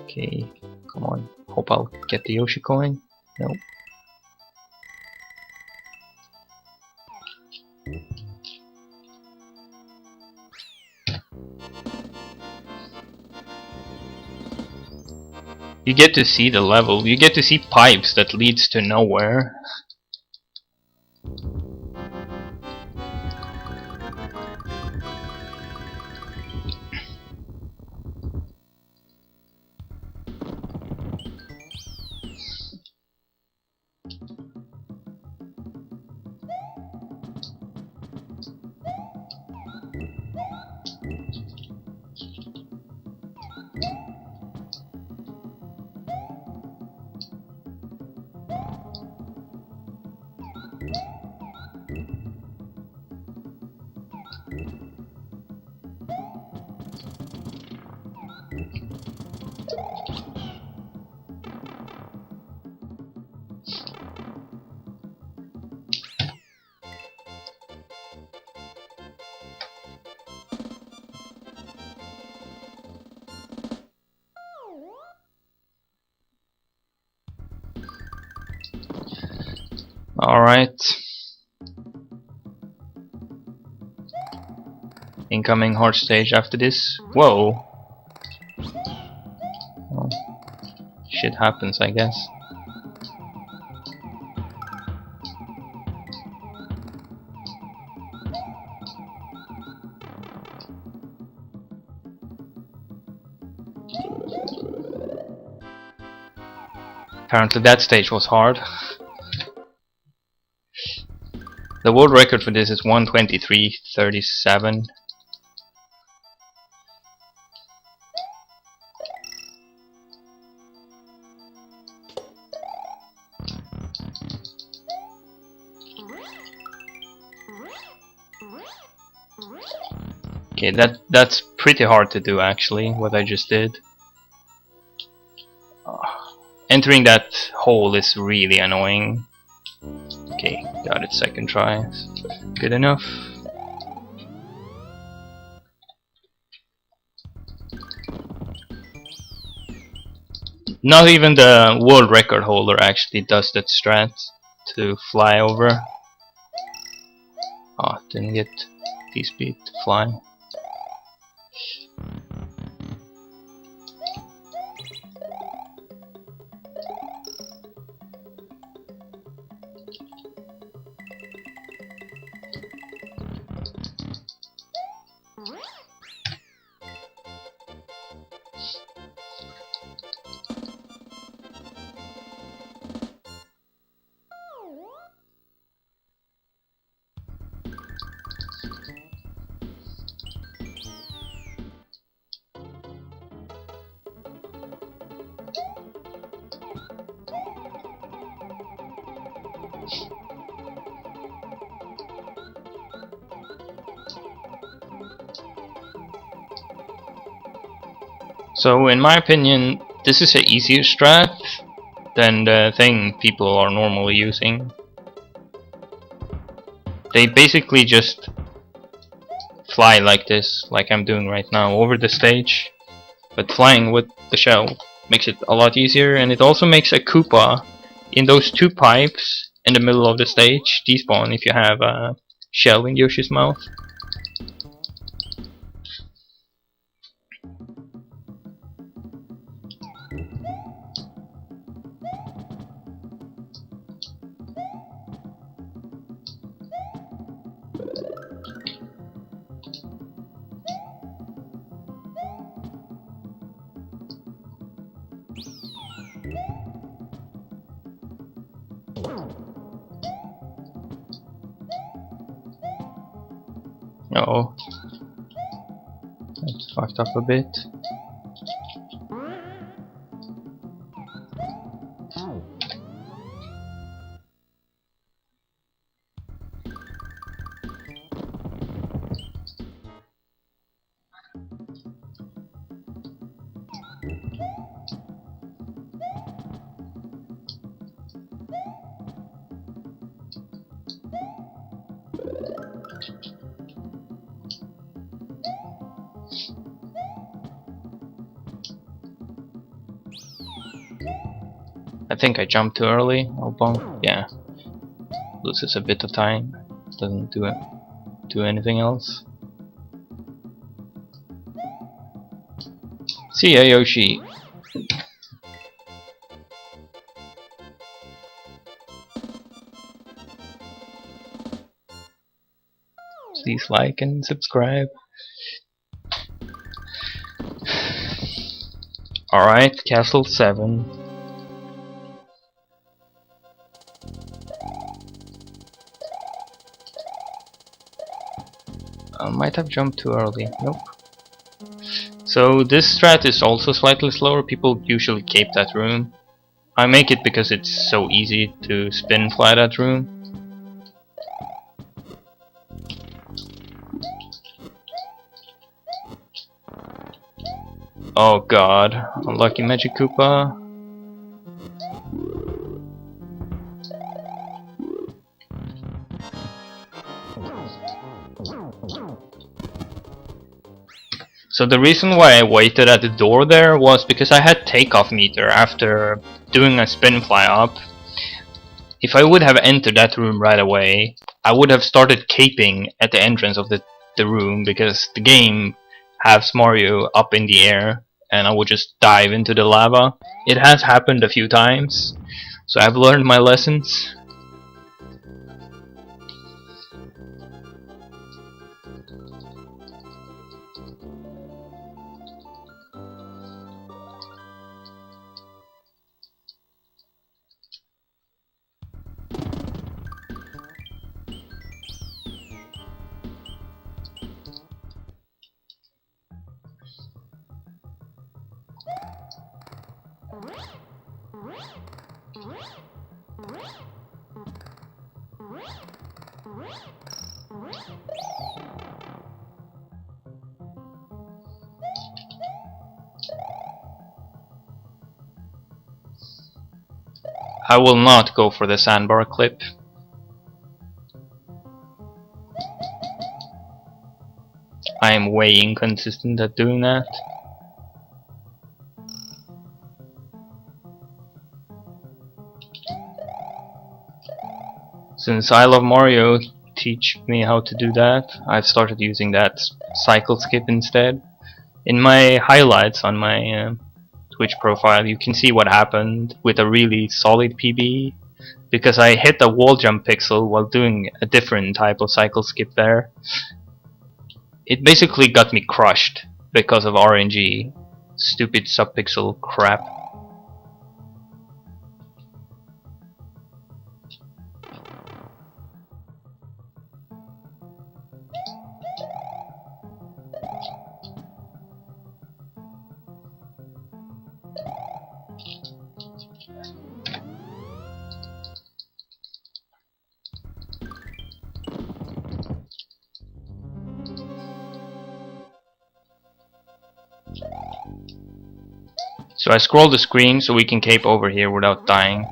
Okay, come on. Hope I'll get the Yoshi coin. Nope. You get to see the level. You get to see pipes that leads to nowhere. Alright. Incoming hard stage after this. Whoa. Well, shit happens, I guess. Apparently that stage was hard. The world record for this is 123.37. Okay, that's pretty hard to do actually, what I just did. Entering that hole is really annoying. Okay, got it, second try. Good enough. Not even the world record holder actually does that strat to fly over. Oh, didn't get P-speed to fly. So in my opinion, this is an easier strat than the thing people are normally using. They basically just fly like this, like I'm doing right now, over the stage. But flying with the shell makes it a lot easier, and it also makes a Koopa in those two pipes in the middle of the stage despawn if you have a shell in Yoshi's mouth. Uh oh, that's fucked up a bit. I think I jumped too early. Oh, bump. Yeah. Loses a bit of time. Doesn't do anything else. See ya, Yoshi. Please like and subscribe. Alright, Castle 7. I might have jumped too early. Nope. So this strat is also slightly slower. People usually cape that room. I make it because it's so easy to spin fly that room. Oh god, unlucky Magic Koopa. So the reason why I waited at the door there was because I had takeoff meter after doing a spin fly up. If I would have entered that room right away, I would have started caping at the entrance of the room because the game has Mario up in the air and I would just dive into the lava. It has happened a few times, so I've learned my lessons. I will not go for the sandbar clip. I am way inconsistent at doing that. Since I Love Mario teach me how to do that, I've started using that cycle skip instead. In my highlights on my Twitch profile, you can see what happened with a really solid PB, because I hit a wall jump pixel while doing a different type of cycle skip there. It basically got me crushed because of RNG. Stupid subpixel crap. So I scroll the screen so we can cape over here without dying.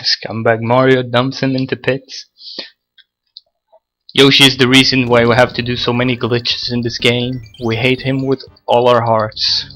Scumbag Mario dumps him into pits. Yoshi is the reason why we have to do so many glitches in this game. We hate him with all our hearts.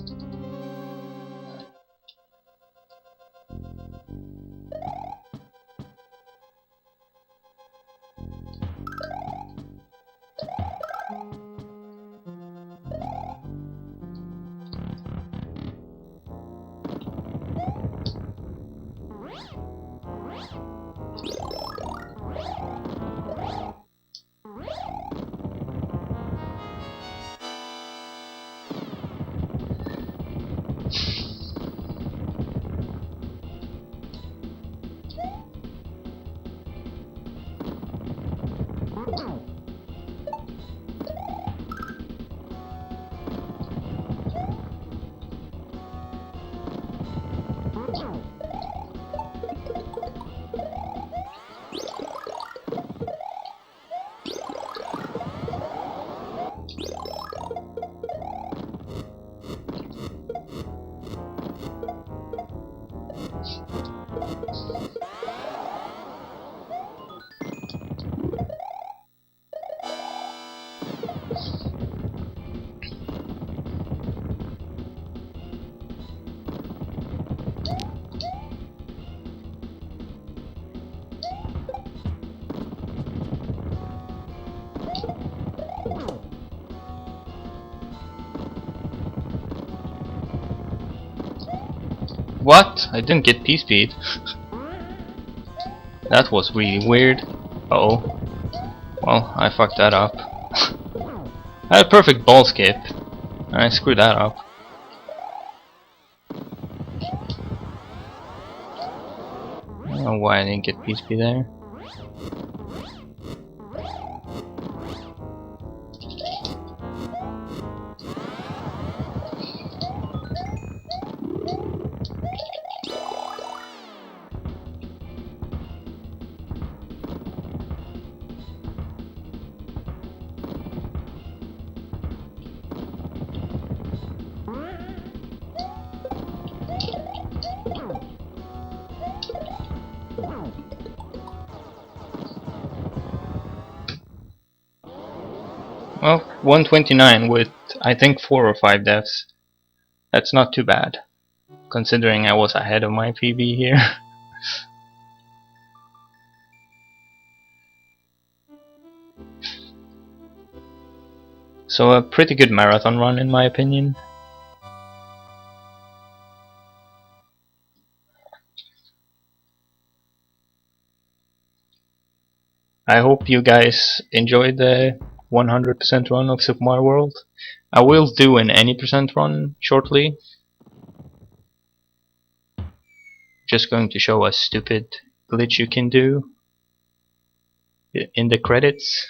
What? I didn't get P-Speed. That was really weird. Uh-oh. Well, I fucked that up. I had a perfect ball skip. And I screwed that up. I don't know why I didn't get P-Speed there. Well, 129 with, I think, 4 or 5 deaths. That's not too bad, considering I was ahead of my PB here. So a pretty good marathon run in my opinion. I hope you guys enjoyed the 100% run of Super Mario World. I will do an any percent run shortly. Just going to show a stupid glitch you can do in the credits.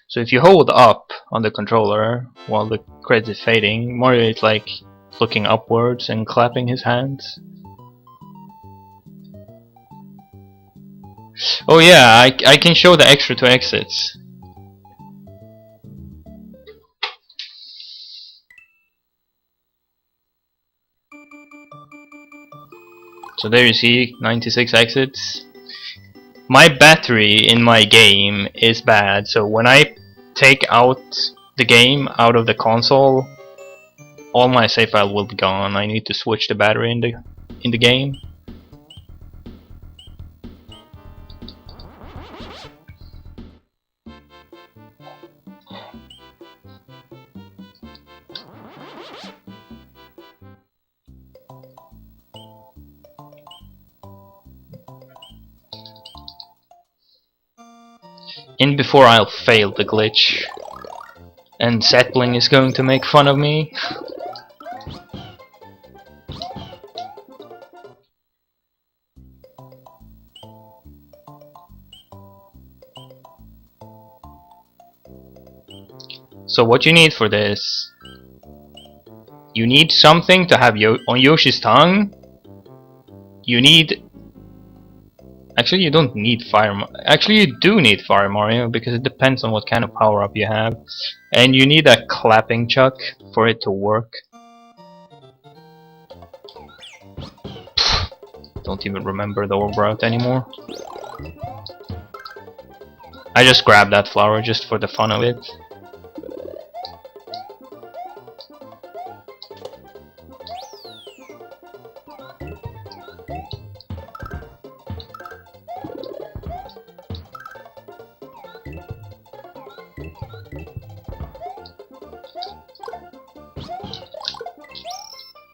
So if you hold up on the controller while the credits is fading, Mario is like looking upwards and clapping his hands. Oh yeah, I can show the extra 2 exits. So there you see 96 exits. My battery in my game is bad, so when I take out the game out of the console, all my save file will be gone. I need to switch the battery in the game. in before I'll fail the glitch. And Sapling is going to make fun of me. So what you need for this, you need something to have on Yoshi's tongue. You need... Actually, you don't need Fire Actually, you do need Fire Mario, because it depends on what kind of power-up you have. And you need a clapping chuck for it to work. Don't even remember the orb route anymore. I just grabbed that flower just for the fun of it.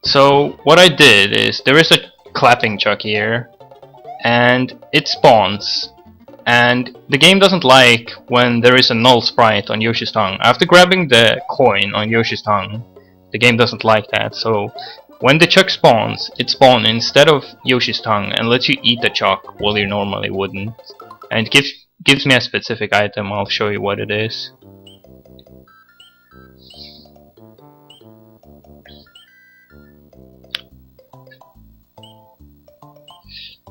So what I did is, there is a clapping chuck here, and it spawns, and the game doesn't like when there is a null sprite on Yoshi's tongue. After grabbing the coin on Yoshi's tongue, the game doesn't like that, so when the chuck spawns, it spawns instead of Yoshi's tongue and lets you eat the chuck while you normally wouldn't. And it gives me a specific item. I'll show you what it is.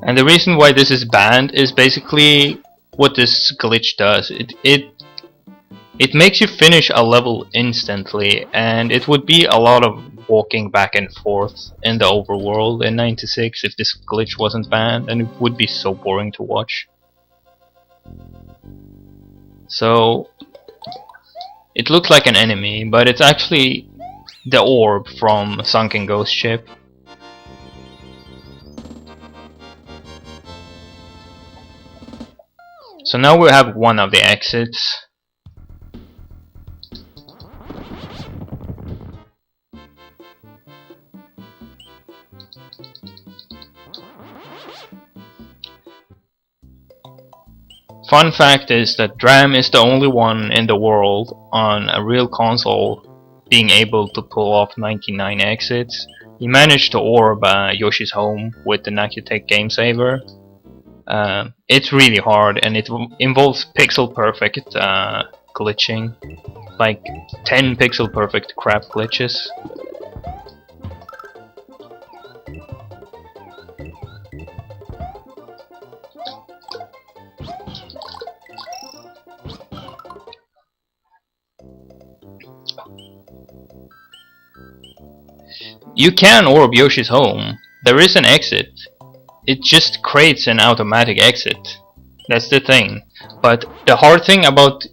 And the reason why this is banned is basically what this glitch does. It makes you finish a level instantly, and it would be a lot of walking back and forth in the overworld in 96 if this glitch wasn't banned, and it would be so boring to watch. So it looks like an enemy, but it's actually the orb from Sunken Ghost Ship. So now we have one of the exits. Fun fact is that Dram is the only one in the world on a real console being able to pull off 99 exits. He managed to orb Yoshi's home with the Nakutech Game Saver. It's really hard, and it involves pixel perfect glitching, like 10 pixel perfect crap glitches. You can orb Yoshi's home. There is an exit. It just creates an automatic exit. That's the thing. But the hard thing about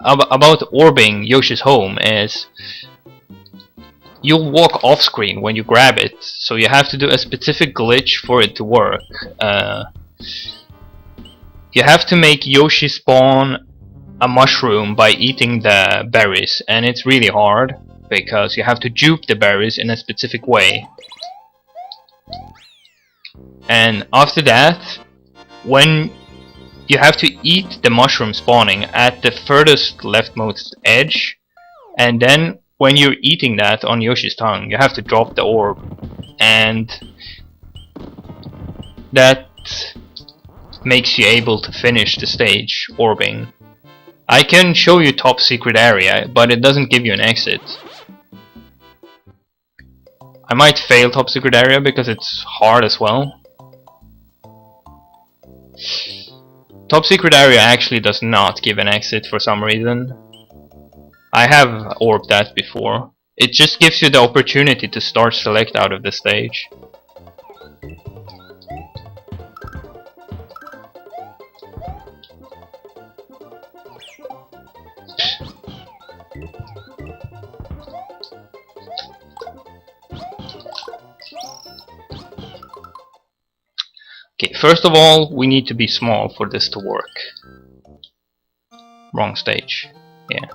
orbing Yoshi's home is you'll walk off screen when you grab it, so you have to do a specific glitch for it to work. You have to make Yoshi spawn a mushroom by eating the berries, and it's really hard because you have to juke the berries in a specific way. And after that, when you have to eat the mushroom spawning at the furthest leftmost edge, and then when you're eating that on Yoshi's tongue, you have to drop the orb, and that makes you able to finish the stage orbing. I can show you top secret area, but it doesn't give you an exit. I might fail top secret area because it's hard as well. Top secret area actually does not give an exit for some reason. I have orbed that before. It just gives you the opportunity to start select out of the stage. Okay, first of all, we need to be small for this to work. Wrong stage. Yeah.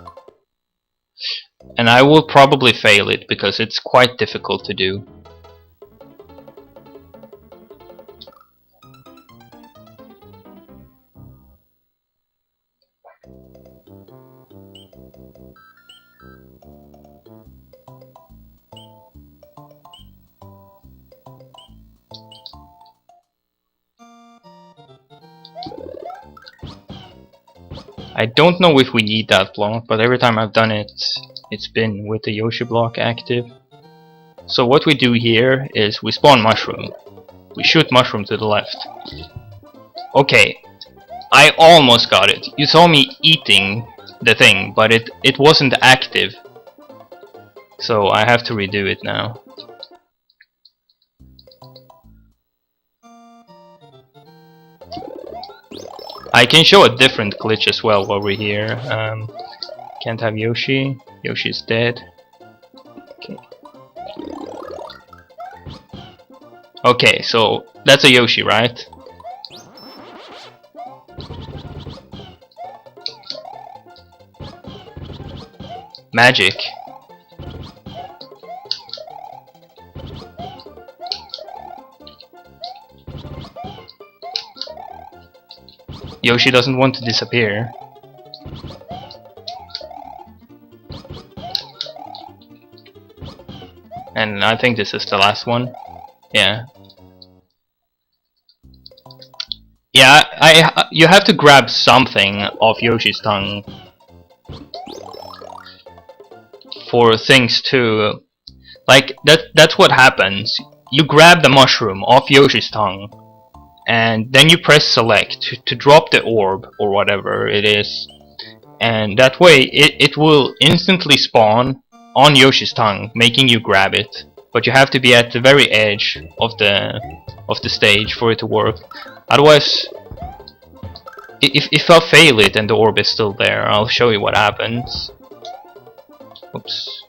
And I will probably fail it because it's quite difficult to do. I don't know if we need that block, but every time I've done it, it's been with the Yoshi block active. So what we do here is we spawn mushroom. We shoot mushroom to the left. Okay, I almost got it. You saw me eating the thing, but it wasn't active. So I have to redo it now. I can show a different glitch as well while we're here. Can't have Yoshi. Yoshi's dead. Okay. Okay, so that's a Yoshi, right? Magic. Yoshi doesn't want to disappear. And I think this is the last one. Yeah. Yeah, you have to grab something off Yoshi's tongue for things to... Like, that's what happens. You grab the mushroom off Yoshi's tongue, and then you press select to drop the orb, or whatever it is. And that way, it will instantly spawn on Yoshi's tongue, making you grab it. But you have to be at the very edge of the stage for it to work. Otherwise, if I fail it and the orb is still there, I'll show you what happens. Oops.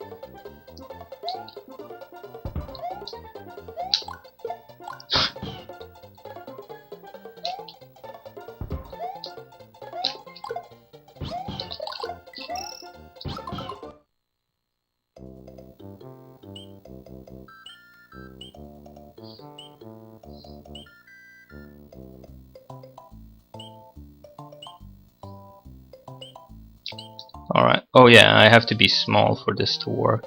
Alright. Oh yeah, I have to be small for this to work.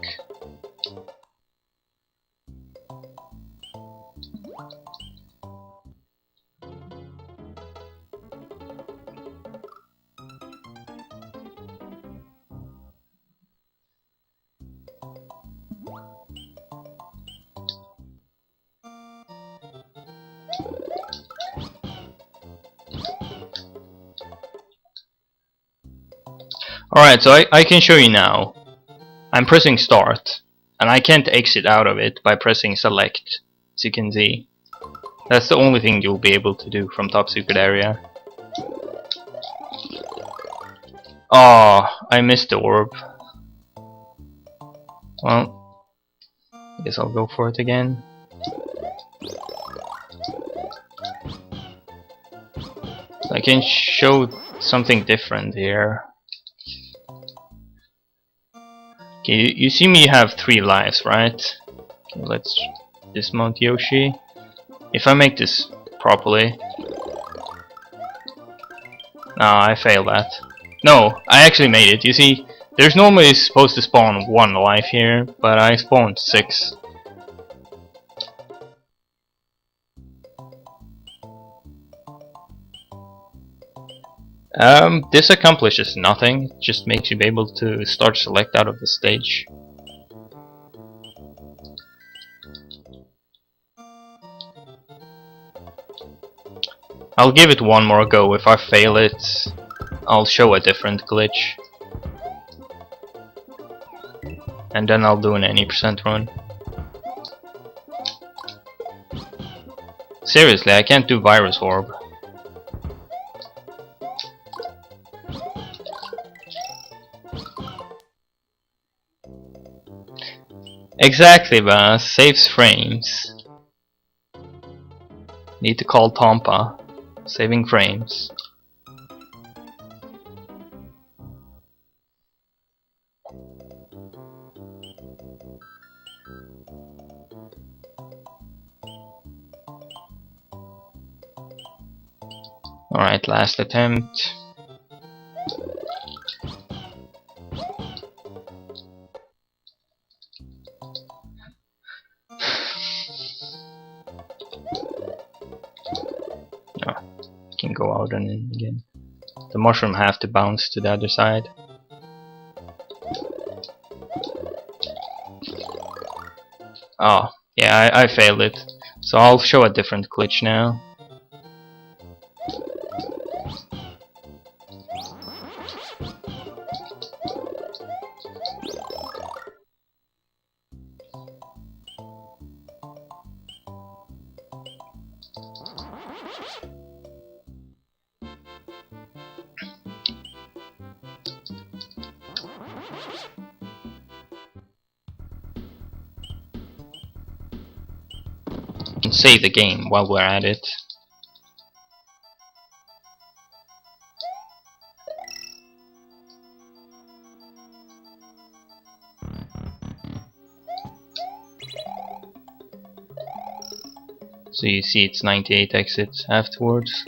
Alright, so I can show you now. I'm pressing start, and I can't exit out of it by pressing select, as you can see. That's the only thing you'll be able to do from Top Secret Area. Oh, I missed the orb. Well, I guess I'll go for it again. So I can show something different here. Okay, you see me have 3 lives, right? Okay, let's dismount Yoshi. If I make this properly... No, I failed that. No, I actually made it. You see, there's normally supposed to spawn 1 life here, but I spawned 6. This accomplishes nothing, it just makes you be able to start select out of the stage. I'll give it one more go. If I fail it, I'll show a different glitch. And then I'll do an any % run. Seriously, I can't do Virus Orb. Exactly, but saves frames. Need to call Tompa. Saving frames. Alright, last attempt. can go out and in again. The mushroom have to bounce to the other side. Oh, yeah, I failed it. So I'll show a different glitch now. And save the game while we're at it. So you see it's 98 exits afterwards.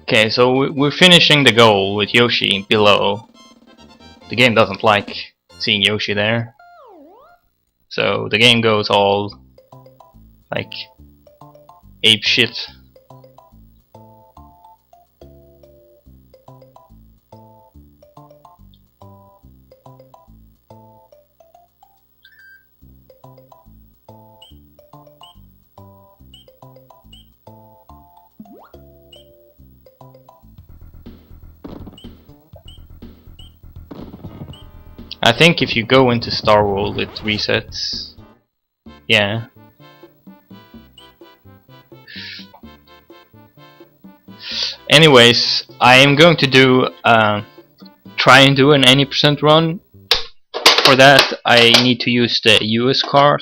Okay, so we're finishing the goal with Yoshi below. The game doesn't like seeing Yoshi there. So the game goes all like ape shit. I think if you go into Star World it resets. Yeah. Anyways, I am going to do try and do an any percent run. For that I need to use the US card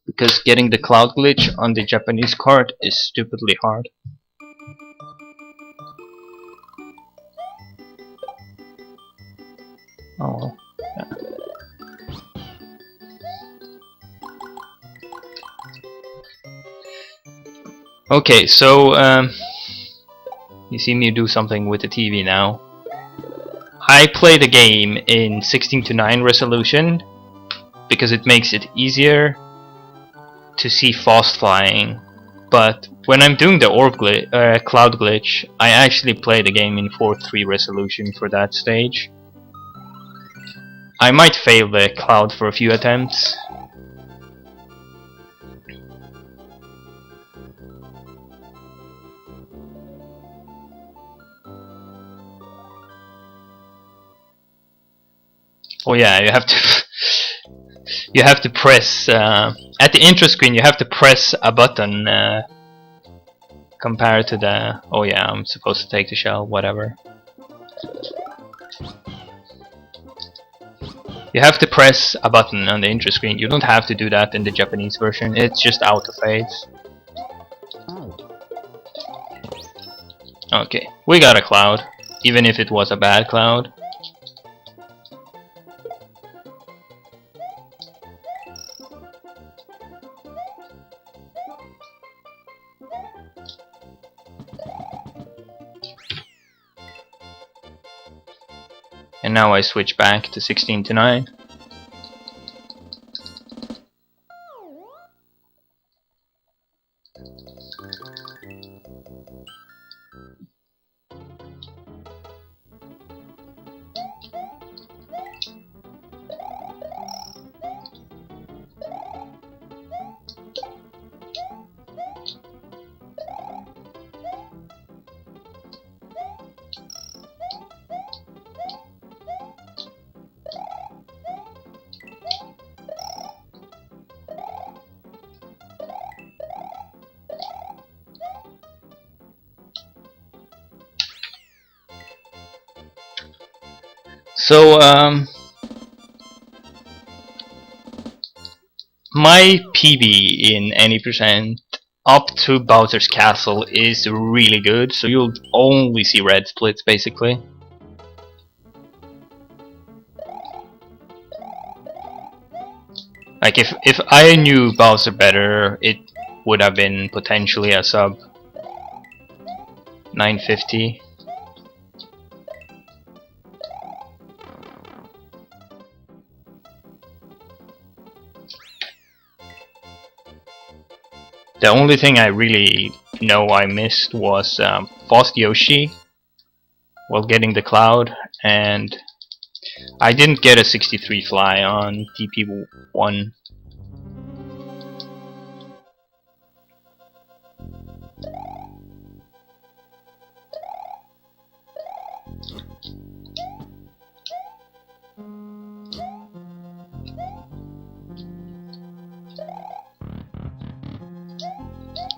because getting the cloud glitch on the Japanese card is stupidly hard. Oh. Yeah. Okay, so you see me do something with the TV now. I play the game in 16:9 resolution because it makes it easier to see fast flying. But when I'm doing the cloud glitch, I actually play the game in 4:3 resolution for that stage. I might fail the cloud for a few attempts. Oh yeah, you have to you have to press at the intro screen. You have to press a button compared to the. Oh yeah, I'm supposed to take the shell. Whatever. You have to press a button on the intro screen. You don't have to do that in the Japanese version. It's just auto fades. Okay, we got a cloud, even if it was a bad cloud. And now I switch back to 16:9. So my PB in any percent up to Bowser's Castle is really good, so you'll only see red splits basically. Like if I knew Bowser better, it would have been potentially a sub 950. The only thing I really know I missed was Fast Yoshi while getting the cloud, and I didn't get a 63 fly on TP1.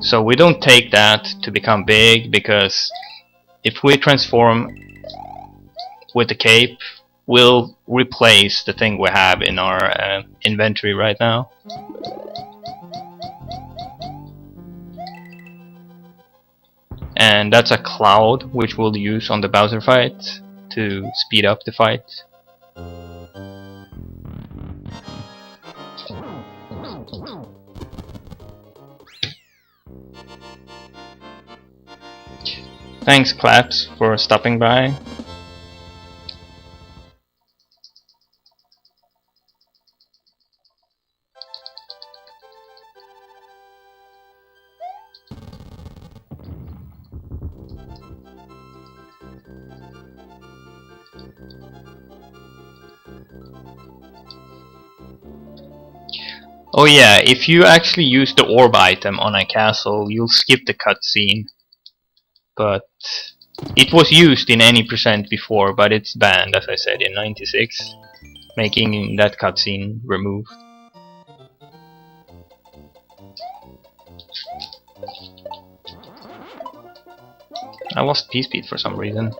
So we don't take that to become big, because if we transform with the cape, we'll replace the thing we have in our inventory right now. And that's a cloud which we'll use on the Bowser fight to speed up the fight. Thanks Claps for stopping by. Oh yeah, if you actually use the orb item on a castle, you'll skip the cutscene. But it was used in any percent before, but it's banned, as I said, in 96, making that cutscene removed. I lost P-speed for some reason.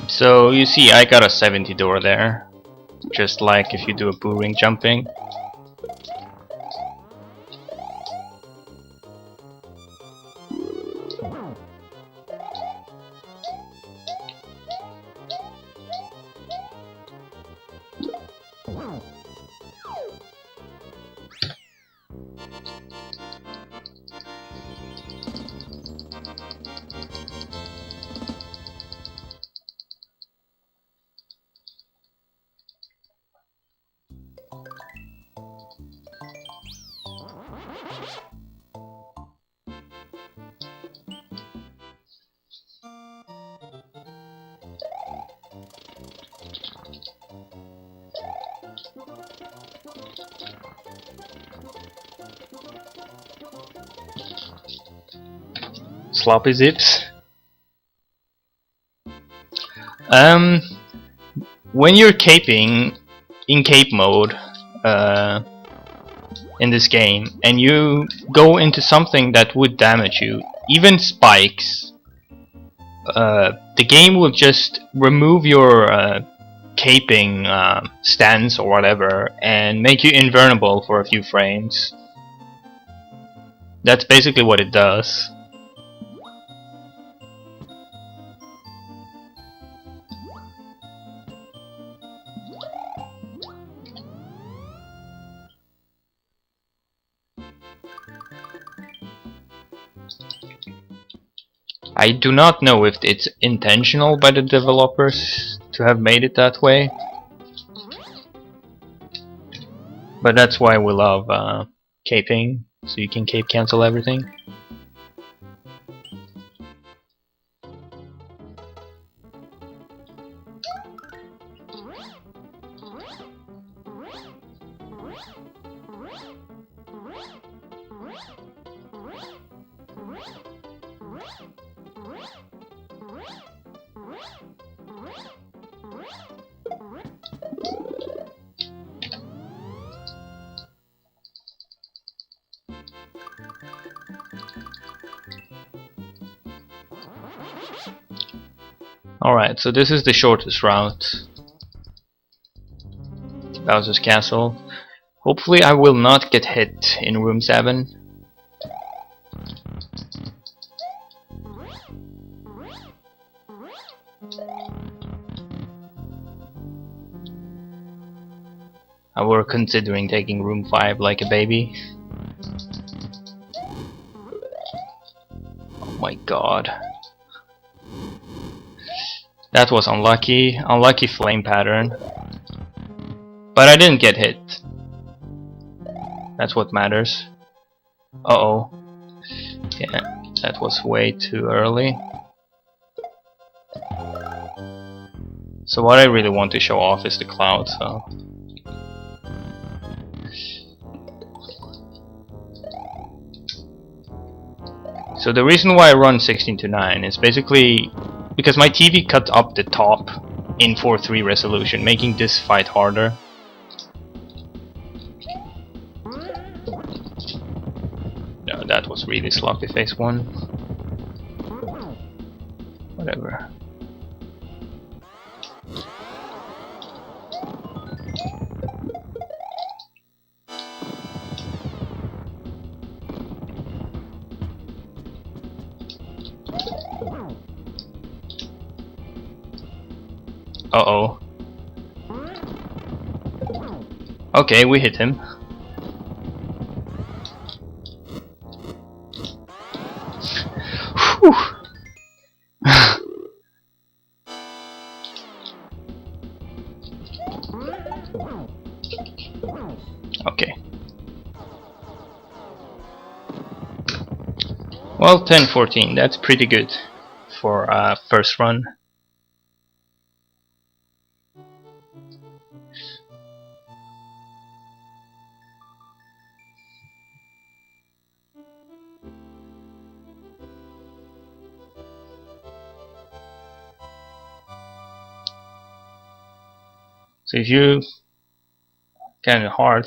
So you see, I got a 70 door there, just like if you do a boo ring jumping. Sloppy zips. When you're caping in cape mode in this game, and you go into something that would damage you, even spikes, the game will just remove your caping stance or whatever and make you invulnerable for a few frames. That's basically what it does. I do not know if it's intentional by the developers to have made it that way, but that's why we love caping, so you can cape cancel everything. Alright, so this is the shortest route to Bowser's Castle. Hopefully I will not get hit in room 7. I were considering taking room 5 like a baby. Oh my god. That was unlucky. Unlucky flame pattern. But I didn't get hit. That's what matters. Uh-oh. Yeah, that was way too early. So what I really want to show off is the cloud, so... So the reason why I run 16:9 is basically because my TV cut up the top in 4:3 resolution, making this fight harder. No, that was really sloppy face 1. Whatever. Uh-oh. Okay, we hit him. Whew. Okay. Well, 10-14, that's pretty good for first run. So if you kind of hard,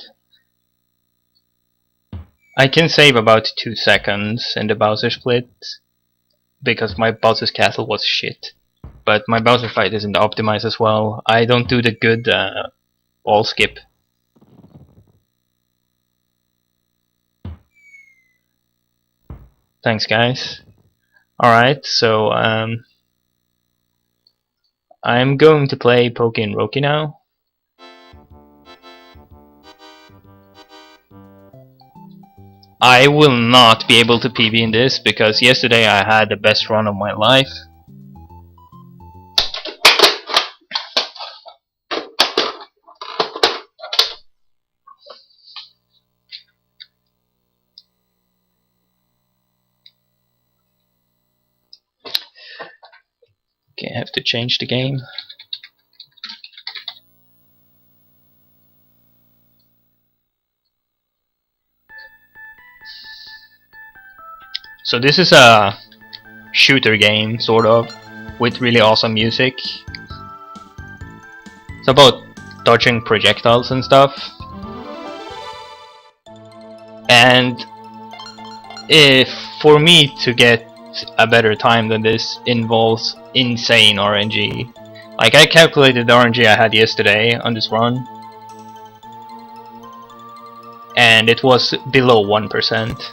I can save about 2 seconds in the Bowser split because my Bowser's Castle was shit. But my Bowser fight isn't optimized as well. I don't do the good wall skip. Thanks guys. Alright, so I'm going to play Pocky and Rocky now. I will not be able to PB in this because yesterday I had the best run of my life. Okay, I have to change the game. So this is a shooter game, sort of, with really awesome music. It's about dodging projectiles and stuff. And if for me to get a better time than this involves insane RNG. Like, I calculated the RNG I had yesterday on this run, and it was below 1%.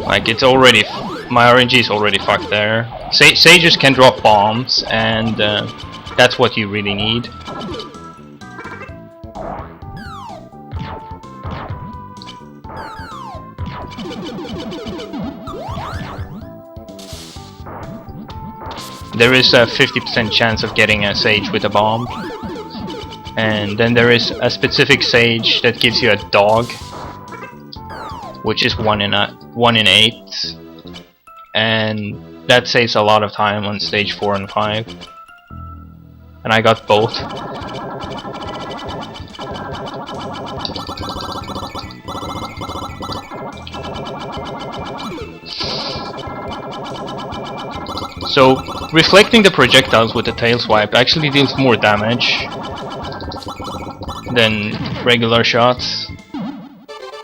Like, it's already, my RNG is already fucked there. Sages can drop bombs, and that's what you really need. There is a 50% chance of getting a sage with a bomb. And then there is a specific sage that gives you a dog, which is 1 in 8, and that saves a lot of time on stage 4 and 5. And I got both. So reflecting the projectiles with the tail swipe actually deals more damage than regular shots.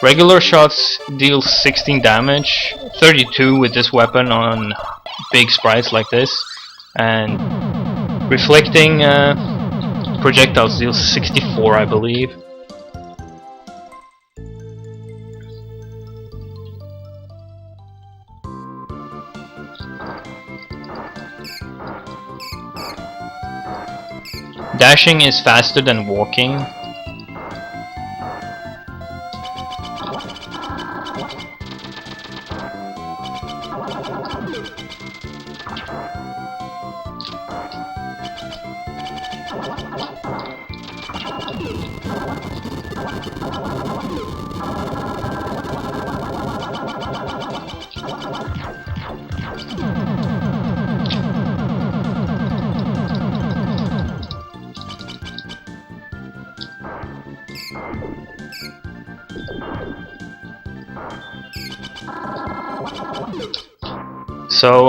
Regular shots deal 16 damage, 32 with this weapon on big sprites like this, and reflecting projectiles deals 64, I believe. Dashing is faster than walking. So,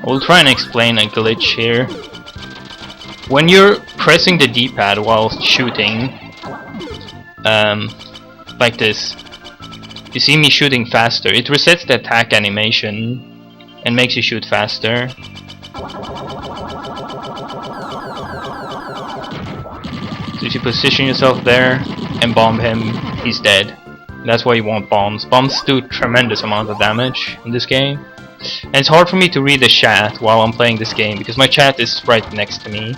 we'll try and explain a glitch here. When you're pressing the D-pad while shooting, like this, you see me shooting faster. It resets the attack animation and makes you shoot faster. So if you position yourself there and bomb him, he's dead. That's why you want bombs. Bombs do tremendous amount of damage in this game. And it's hard for me to read the chat while I'm playing this game because my chat is right next to me.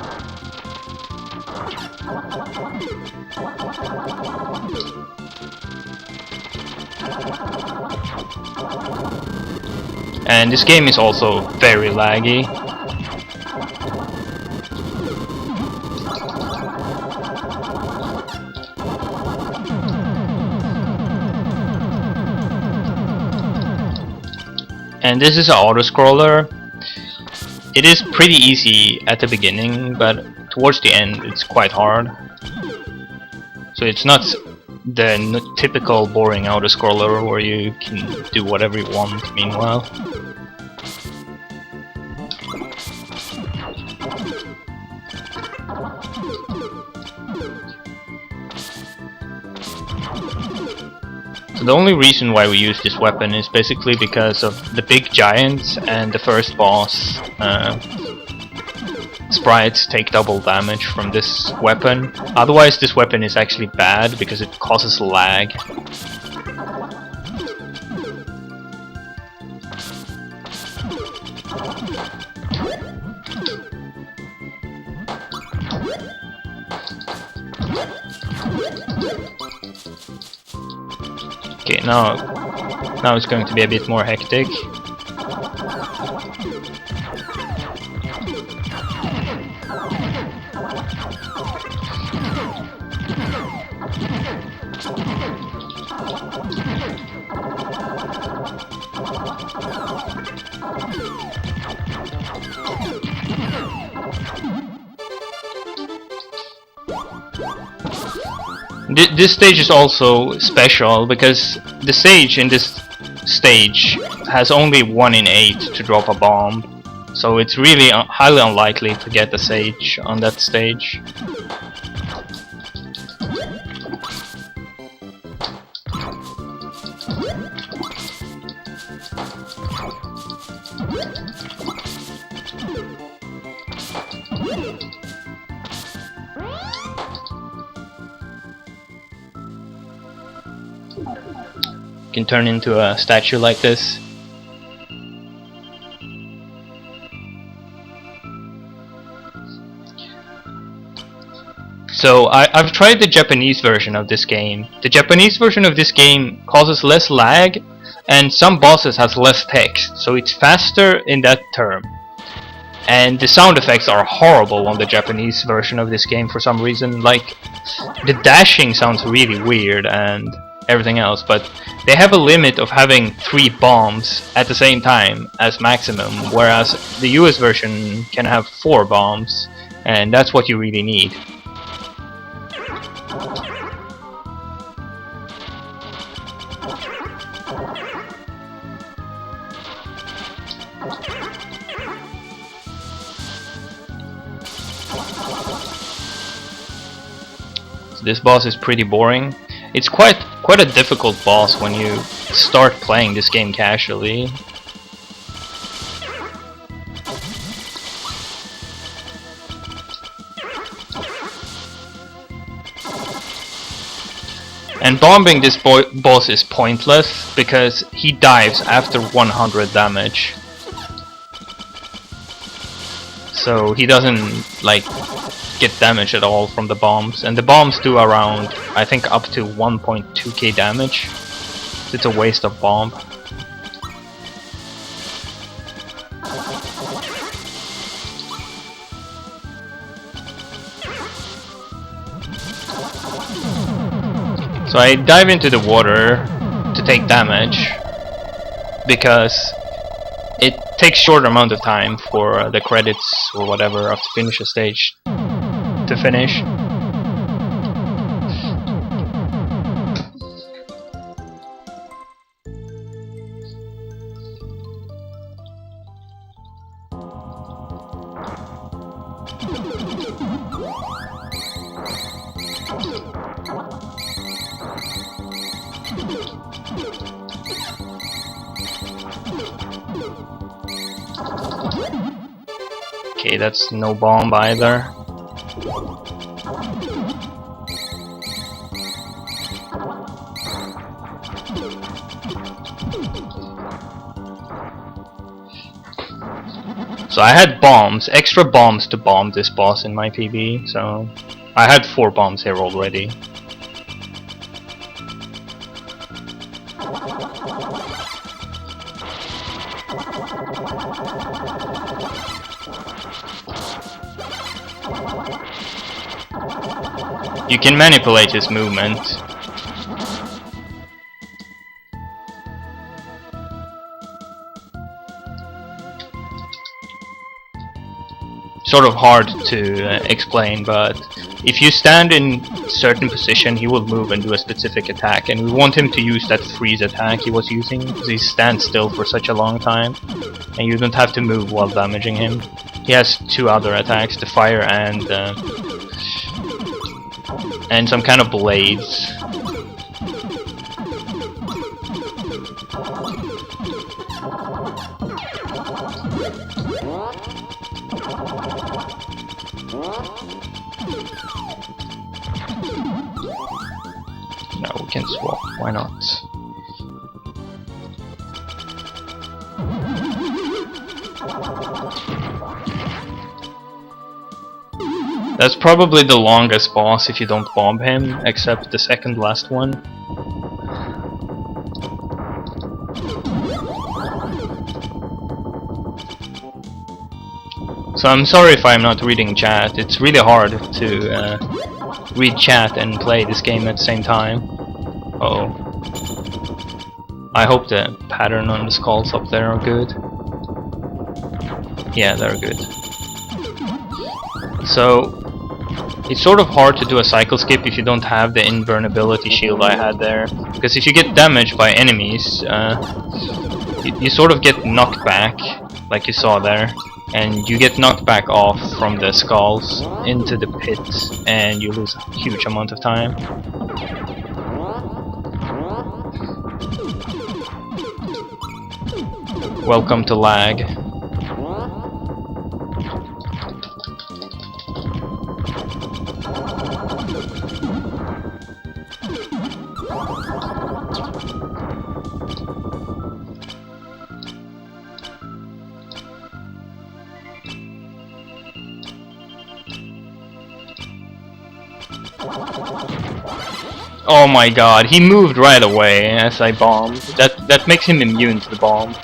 And this game is also very laggy. And this is an auto-scroller. It is pretty easy at the beginning, but towards the end it's quite hard. So it's not the typical boring auto-scroller where you can do whatever you want meanwhile. The only reason why we use this weapon is basically because of the big giants and the first boss. Sprites take double damage from this weapon. Otherwise this weapon is actually bad because it causes lag. Okay, now it's going to be a bit more hectic. This stage is also special because the stage in this stage has only 1 in 8 to drop a bomb, so it's really highly unlikely to get the sage on that stage. Can turn into a statue like this. So I've tried the Japanese version of this game. The Japanese version of this game causes less lag and some bosses has less text, so it's faster in that term. And the sound effects are horrible on the Japanese version of this game for some reason. Like, the dashing sounds really weird and everything else, but they have a limit of having 3 bombs at the same time as maximum, whereas the US version can have 4 bombs, and that's what you really need. So this boss is pretty boring. It's quite a difficult boss when you start playing this game casually. And bombing this boss is pointless because he dives after 100 damage. So he doesn't like get damage at all from the bombs, and the bombs do around, I think, up to 1.2k damage. It's a waste of bomb. So I dive into the water to take damage because it takes short amount of time for the credits or whatever of to finish a stage to finish. Okay, that's no bomb either. So I had bombs, extra bombs to bomb this boss in my PB, so I had 4 bombs here already. You can manipulate his movement. Sort of hard to explain, but if you stand in certain position, he will move and do a specific attack, and we want him to use that freeze attack he was using, because he stands still for such a long time, and you don't have to move while damaging him. He has 2 other attacks, the fire and some kind of blades. No, we can swap, why not? That's probably the longest boss if you don't bomb him, except the second last one. So I'm sorry if I'm not reading chat. It's really hard to read chat and play this game at the same time. Uh-oh. I hope the pattern on the skulls up there are good. Yeah, they're good. So it's sort of hard to do a cycle skip if you don't have the invulnerability shield I had there. Because if you get damaged by enemies, you sort of get knocked back, like you saw there. And you get knocked back off from the skulls into the pit, and you lose a huge amount of time. Welcome to lag. Oh my god, he moved right away as I bombed. That makes him immune to the bomb.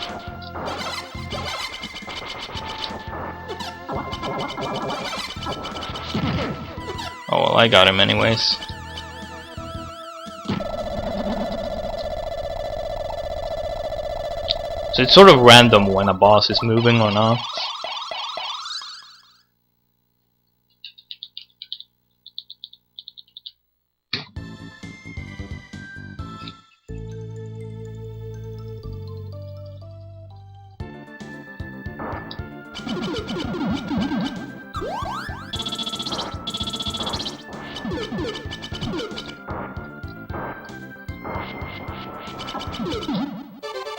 Oh well, I got him anyways. So it's sort of random when a boss is moving or not.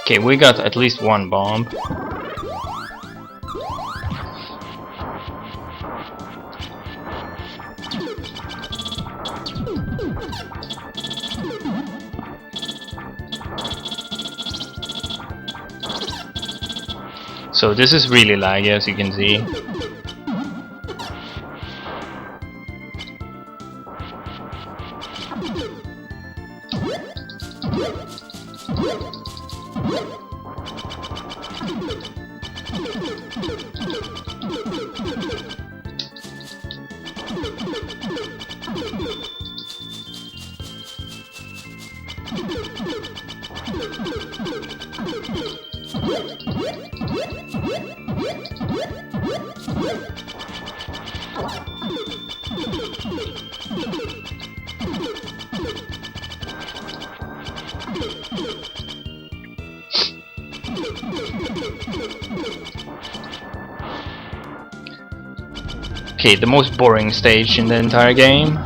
Okay, we got at least one bomb. So this is really laggy, as you can see. Okay, the most boring stage in the entire game.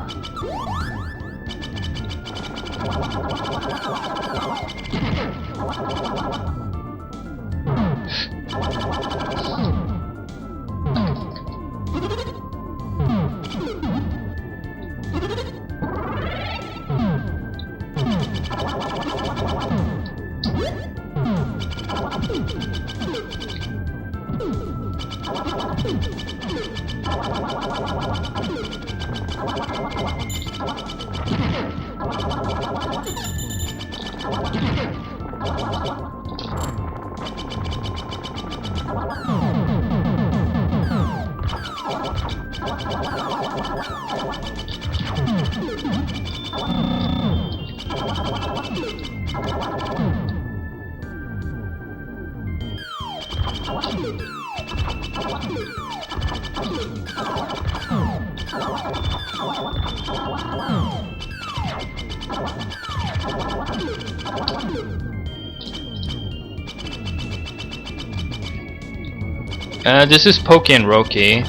This is Pocky and Rocky.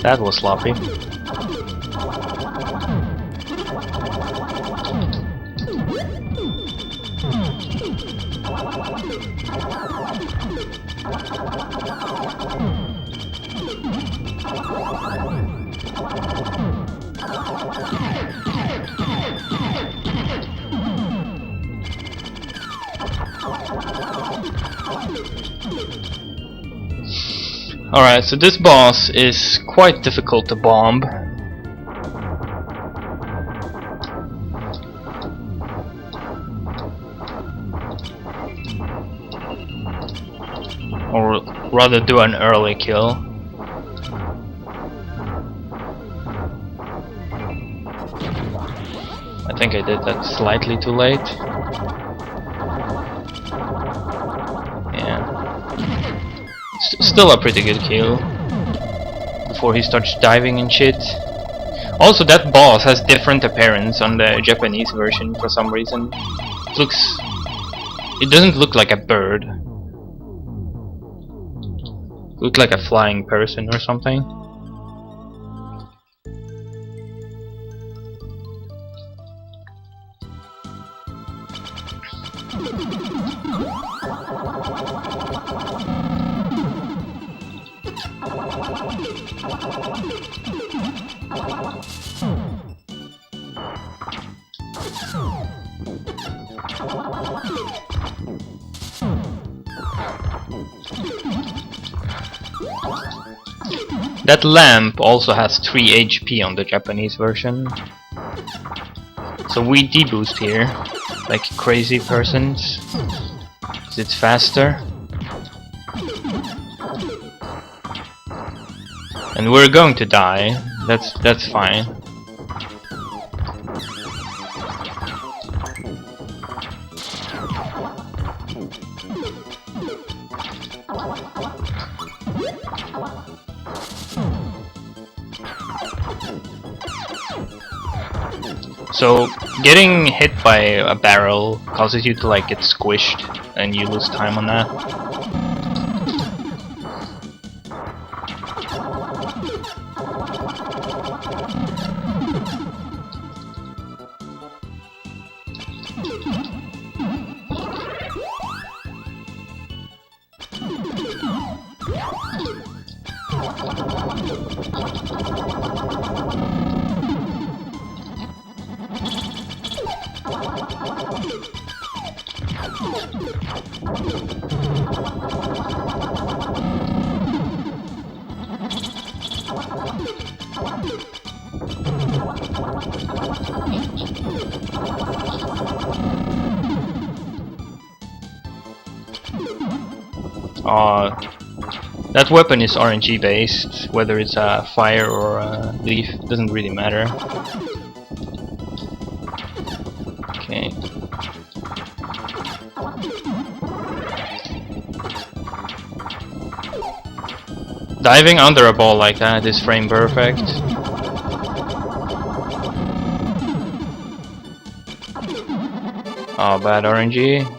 That was sloppy. Alright, so this boss is quite difficult to bomb. Or rather do an early kill. I think I did that slightly too late. Yeah. Still a pretty good kill before he starts diving and shit. Also, that boss has different appearance on the Japanese version for some reason. It doesn't look like a bird. It looks like a flying person or something. That lamp also has 3 HP on the Japanese version. So we deboost here, like crazy persons, 'cause it's faster. And we're going to die, that's fine. So getting hit by a barrel causes you to like get squished and you lose time on that. That weapon is RNG based, whether it's a fire or a leaf, doesn't really matter. Okay. Diving under a ball like that is frame perfect. Oh, bad RNG.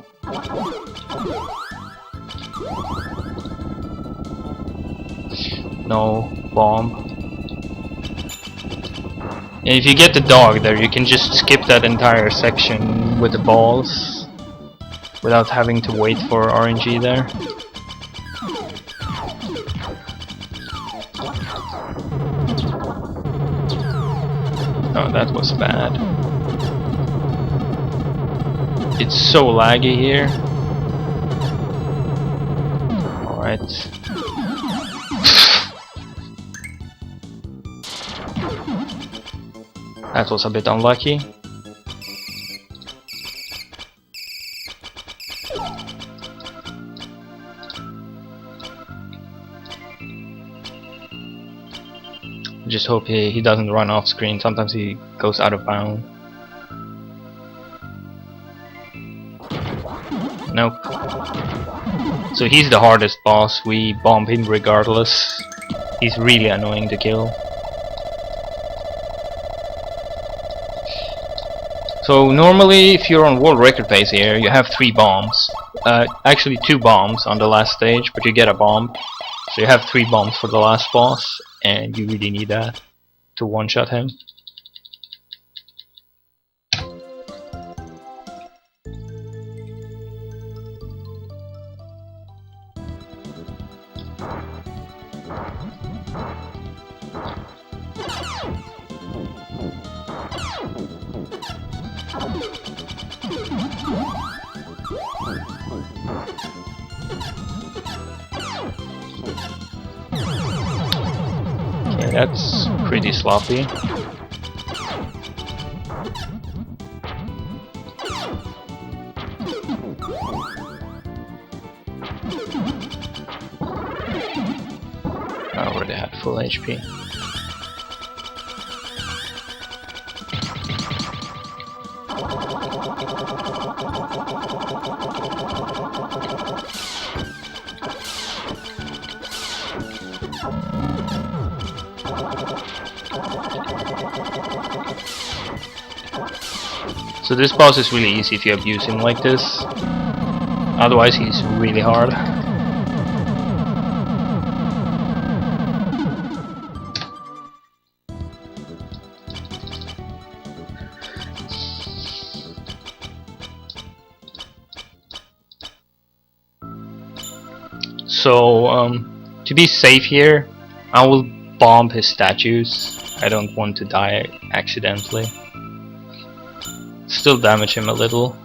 No bomb. And if you get the dog there, you can just skip that entire section with the balls without having to wait for RNG there. Oh, that was bad. It's so laggy here. Alright. That was a bit unlucky. Just hope he doesn't run off screen. Sometimes he goes out of bounds. Nope. So he's the hardest boss. We bomb him regardless. He's really annoying to kill. So normally if you're on world record pace here, you have 3 bombs. Actually 2 bombs on the last stage, but you get a bomb. So you have 3 bombs for the last boss, and you really need that to one-shot him. Okay, that's pretty sloppy. I already had full HP. So this boss is really easy if you abuse him like this. Otherwise he's really hard. So to be safe here, I will bomb his statues. I don't want to die accidentally. Still damage him a little.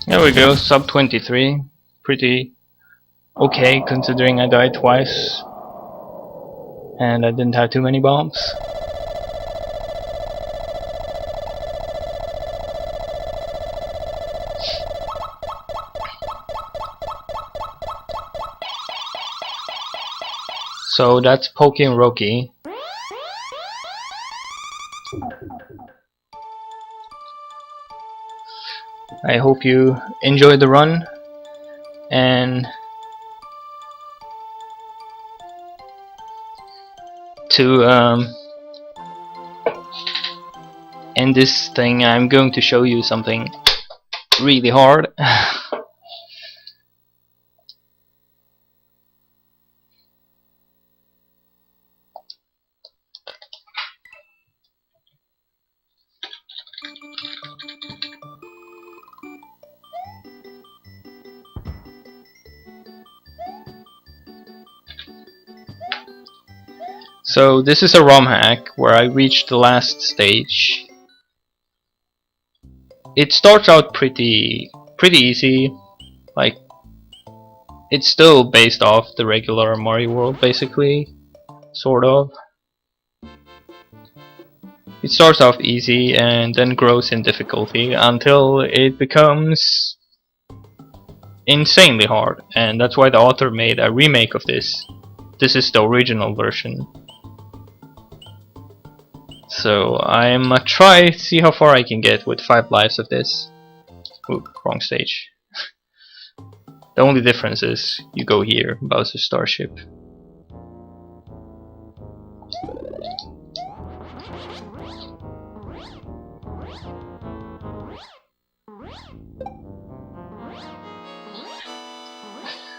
There we go, sub 23. Pretty okay considering I died twice and I didn't have too many bombs. So that's Pocky and Rocky. I hope you enjoyed the run, and to end this thing I'm going to show you something really hard. So this is a ROM hack where I reached the last stage. It starts out pretty easy, like it's still based off the regular Mario World basically, sort of. It starts off easy and then grows in difficulty until it becomes insanely hard, and that's why the author made a remake of this. This is the original version. So I'm gonna try see how far I can get with 5 lives of this. Ooh, wrong stage. The only difference is you go here, Bowser's Starship.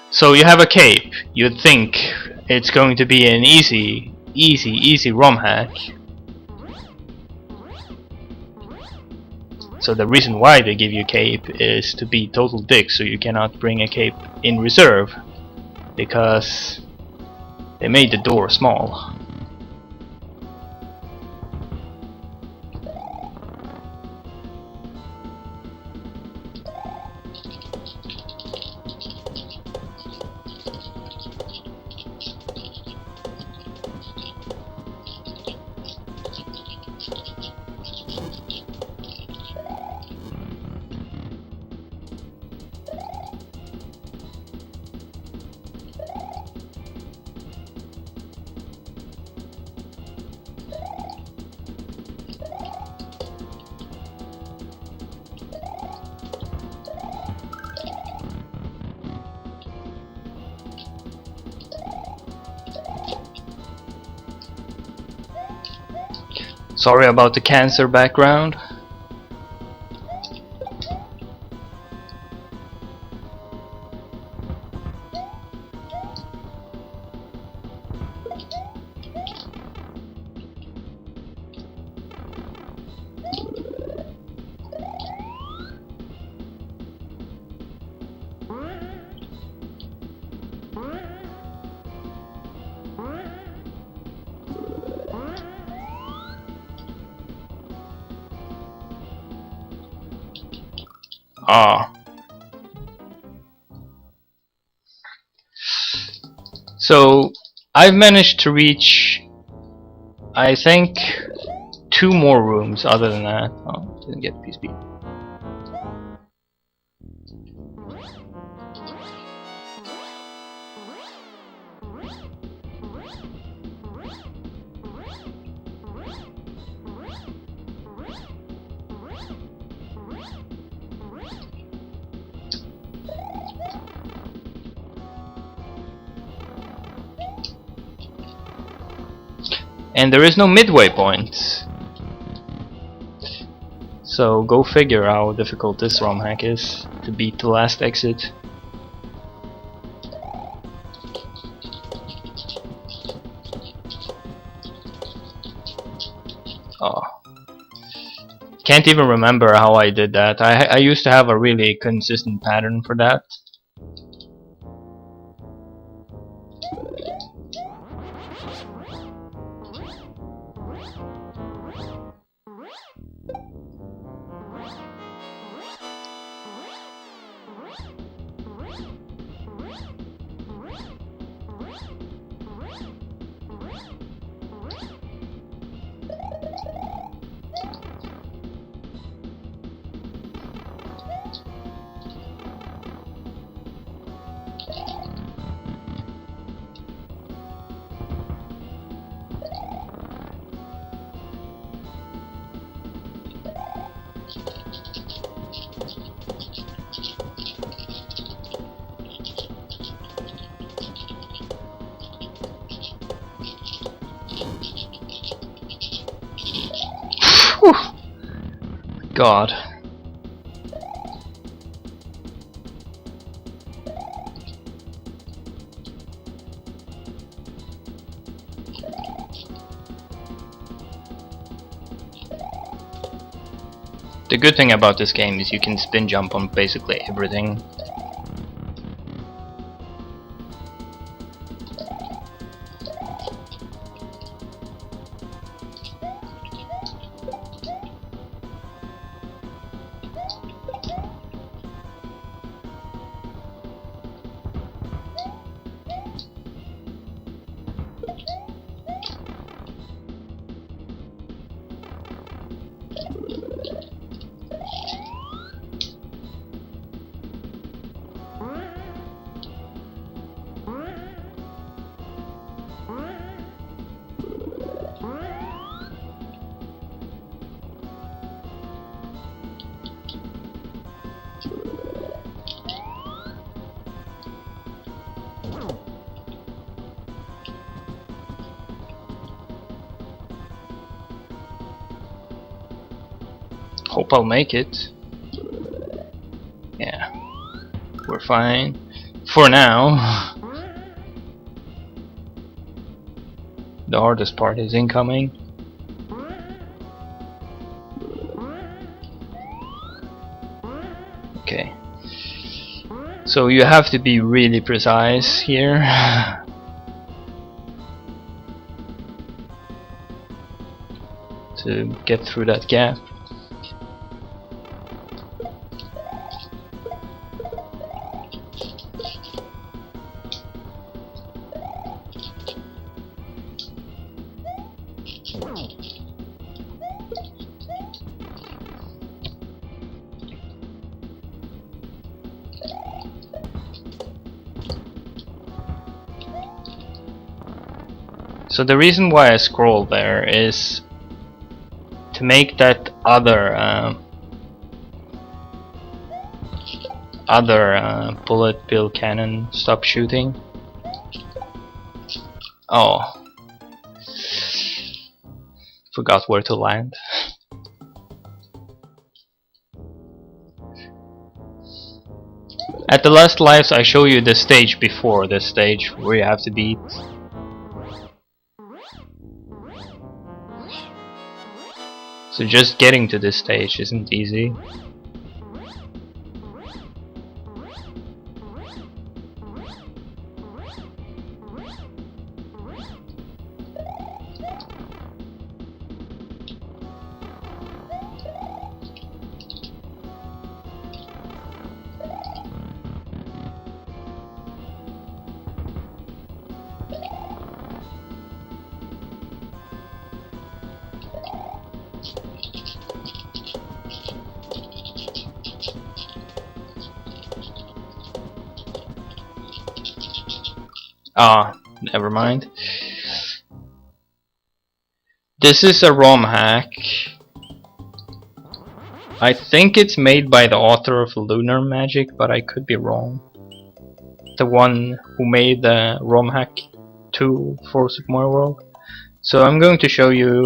So you have a cape. You'd think it's going to be an easy ROM hack. So the reason why they give you cape is to be total dicks, so you cannot bring a cape in reserve, because they made the door small. Sorry about the cancer background. Ah. So I've managed to reach, I think, 2 more rooms. Other than that, oh, didn't get PSP. And there is no midway point. So go figure how difficult this ROM hack is to beat the last exit. Oh. Can't even remember how I did that. I used to have a really consistent pattern for that. Whew. God. The good thing about this game is you can spin jump on basically everything. hope I'll make it. Yeah, we're fine for now. The hardest part is incoming. Okay. So you have to be really precise here. To get through that gap. So the reason why I scroll there is to make that other bullet bill cannon stop shooting. Oh, forgot where to land. At the last lives I show you the stage before the stage where you have to beat. So just getting to this stage isn't easy. Ah, never mind. This is a ROM hack. I think it's made by the author of Lunar Magic, but I could be wrong. The one who made the ROM hack 2 for Super Mario World. So I'm going to show you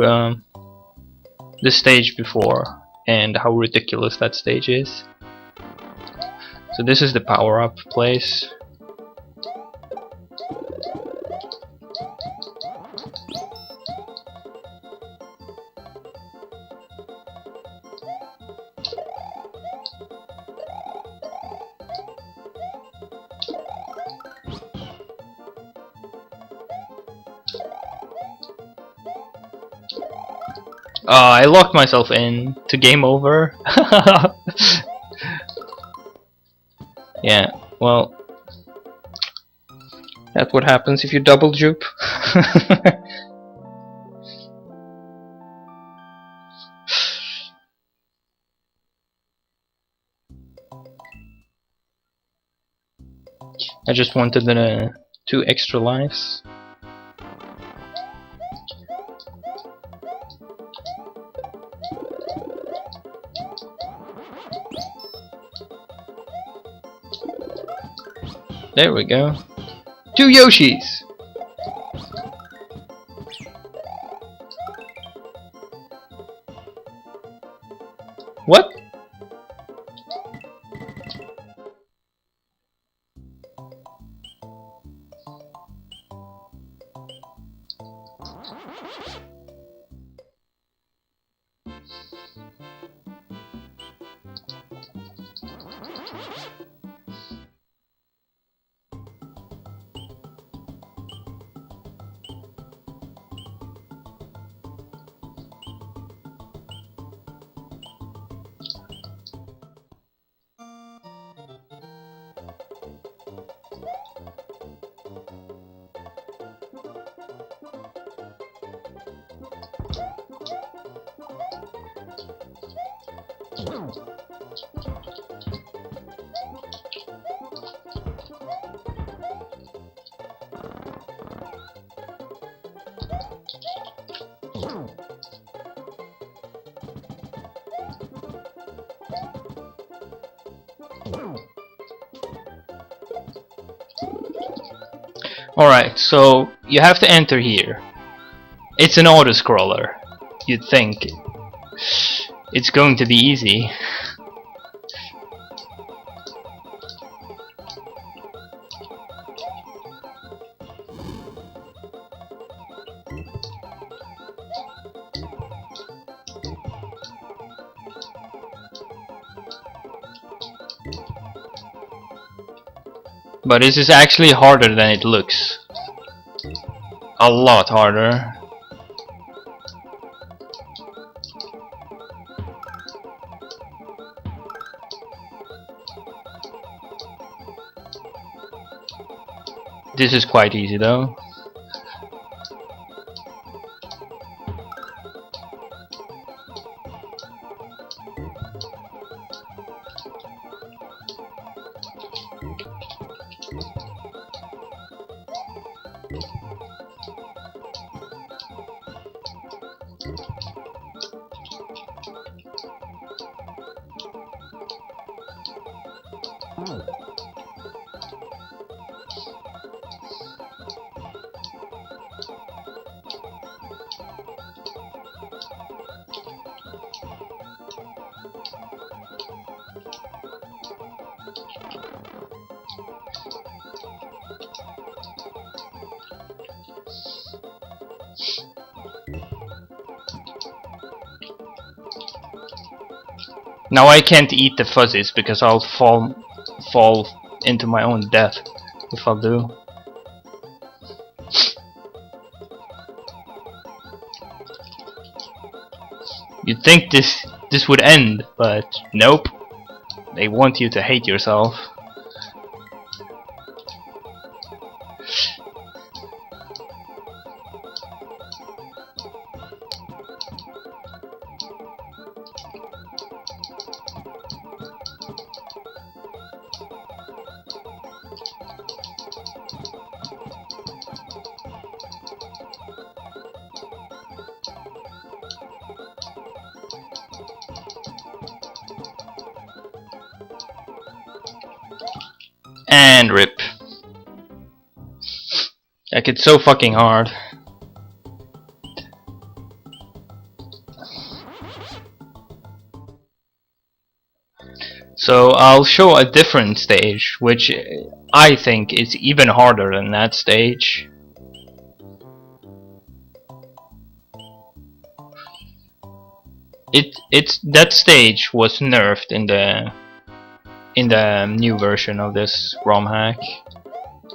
the stage before and how ridiculous that stage is. So this is the power-up place. I locked myself in to game over. Yeah, well, that's what happens if you double juke. I just wanted 2 extra lives. There we go. 2 Yoshis! What? Alright, so you have to enter here. It's an auto-scroller, you'd think. it's going to be easy. But this is actually harder than it looks. A lot harder. This is quite easy though. Now I can't eat the fuzzies because I'll fall into my own death if I do. You'd think this would end, but nope. They want you to hate yourself. And rip. Like, it's so fucking hard. So I'll show a different stage, which I think is even harder than that stage. That stage was nerfed in the new version of this ROM hack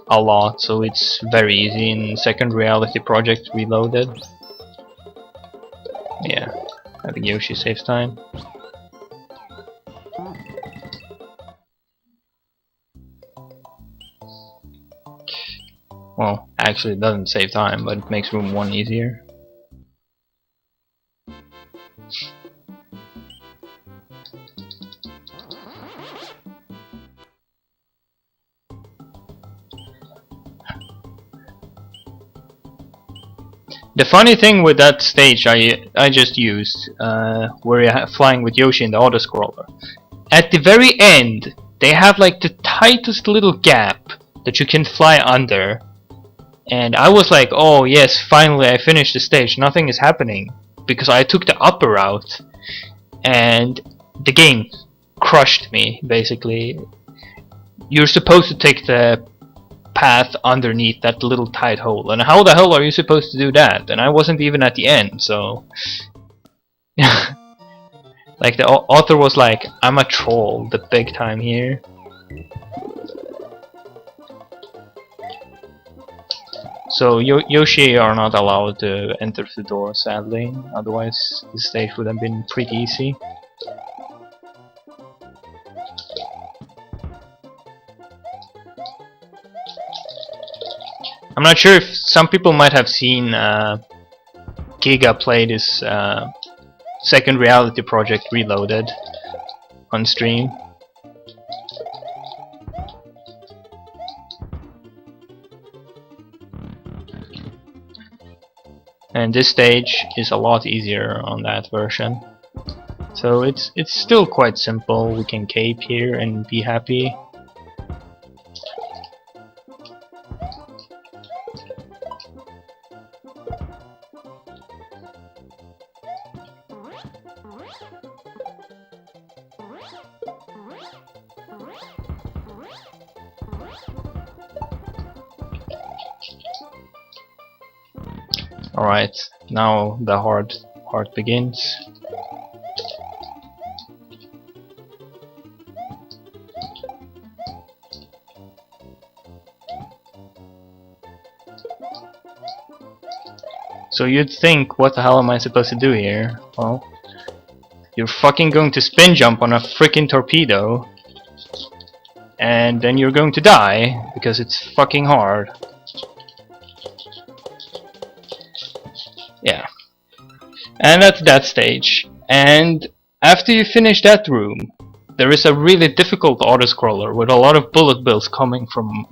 a lot, so it's very easy in Second Reality Project Reloaded. Yeah, I think Yoshi saves time. Well, actually it doesn't save time, but it makes room 1 easier. The funny thing with that stage I just used, where you're flying with Yoshi in the auto-scroller, at the very end they have like the tightest little gap that you can fly under, and I was like, oh yes, finally I finished the stage, nothing is happening, because I took the upper route, and the game crushed me, basically. You're supposed to take the path underneath that little tight hole, and how the hell are you supposed to do that? And I wasn't even at the end, so like the author was like, I'm a troll, the big time here. So Yoshi are not allowed to enter the door, sadly, otherwise the stage would have been pretty easy. I'm not sure if some people might have seen Giga play this Second Reality Project Reloaded on stream. And this stage is a lot easier on that version. So it's still quite simple. We can cape here and be happy. Alright, now the hard part begins. So you'd think, what the hell am I supposed to do here? Well, you're fucking going to spin jump on a freaking torpedo, and then you're going to die, because it's fucking hard. Yeah. And that's that stage. And after you finish that room, there is a really difficult auto-scroller with a lot of bullet bills coming from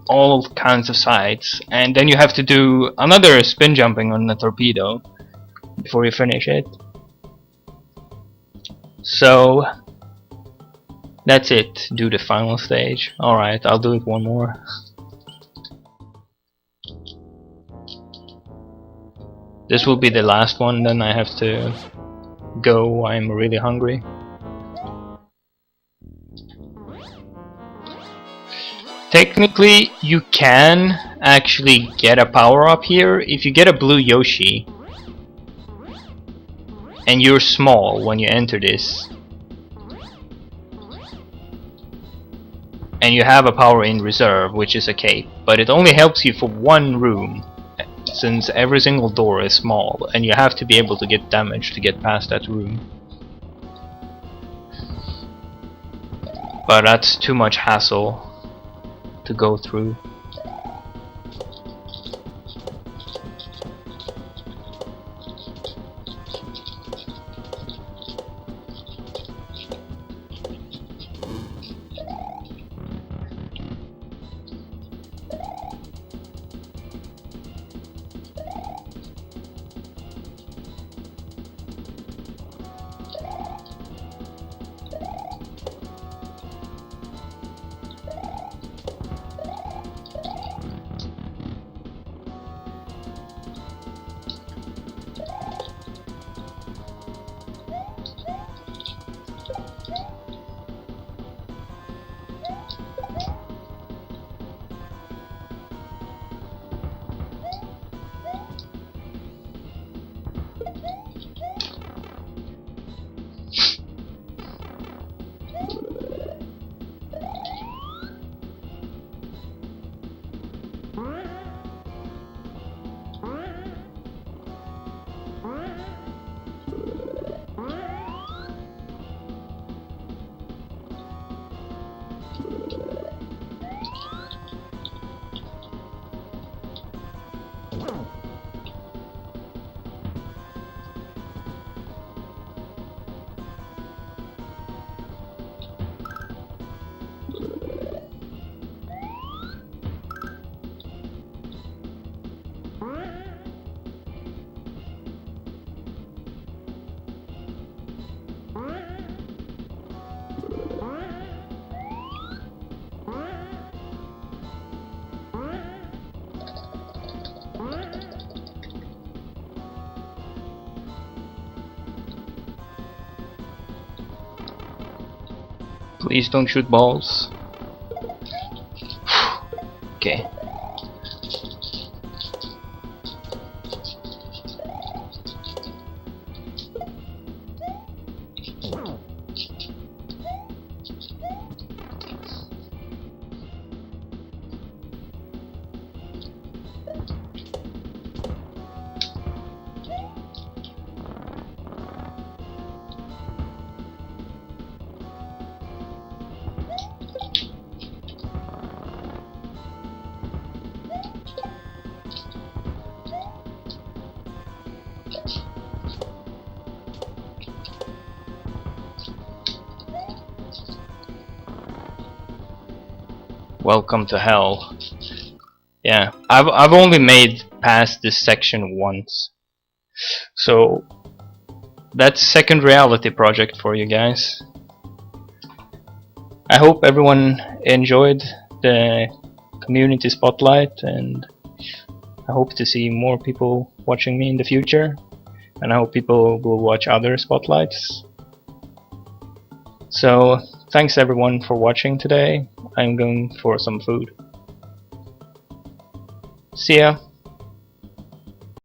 all kinds of sides, and then you have to do another spin jumping on the torpedo before you finish it. So that's it. Do the final stage. Alright, I'll do it one more. This will be the last one, then I have to go. I'm really hungry. Technically, you can actually get a power up here if you get a blue Yoshi and you're small when you enter this, and you have a power in reserve, which is a cape, but it only helps you for one room, since every single door is small and you have to be able to get damage to get past that room. But that's too much hassle to go through. Please don't shoot balls. Okay. Welcome to hell. Yeah, I've only made past this section once, so that's second reality project for you guys. I hope everyone enjoyed the community spotlight, and I hope to see more people watching me in the future, and I hope people will watch other spotlights. So thanks everyone for watching today. I'm going for some food. See ya.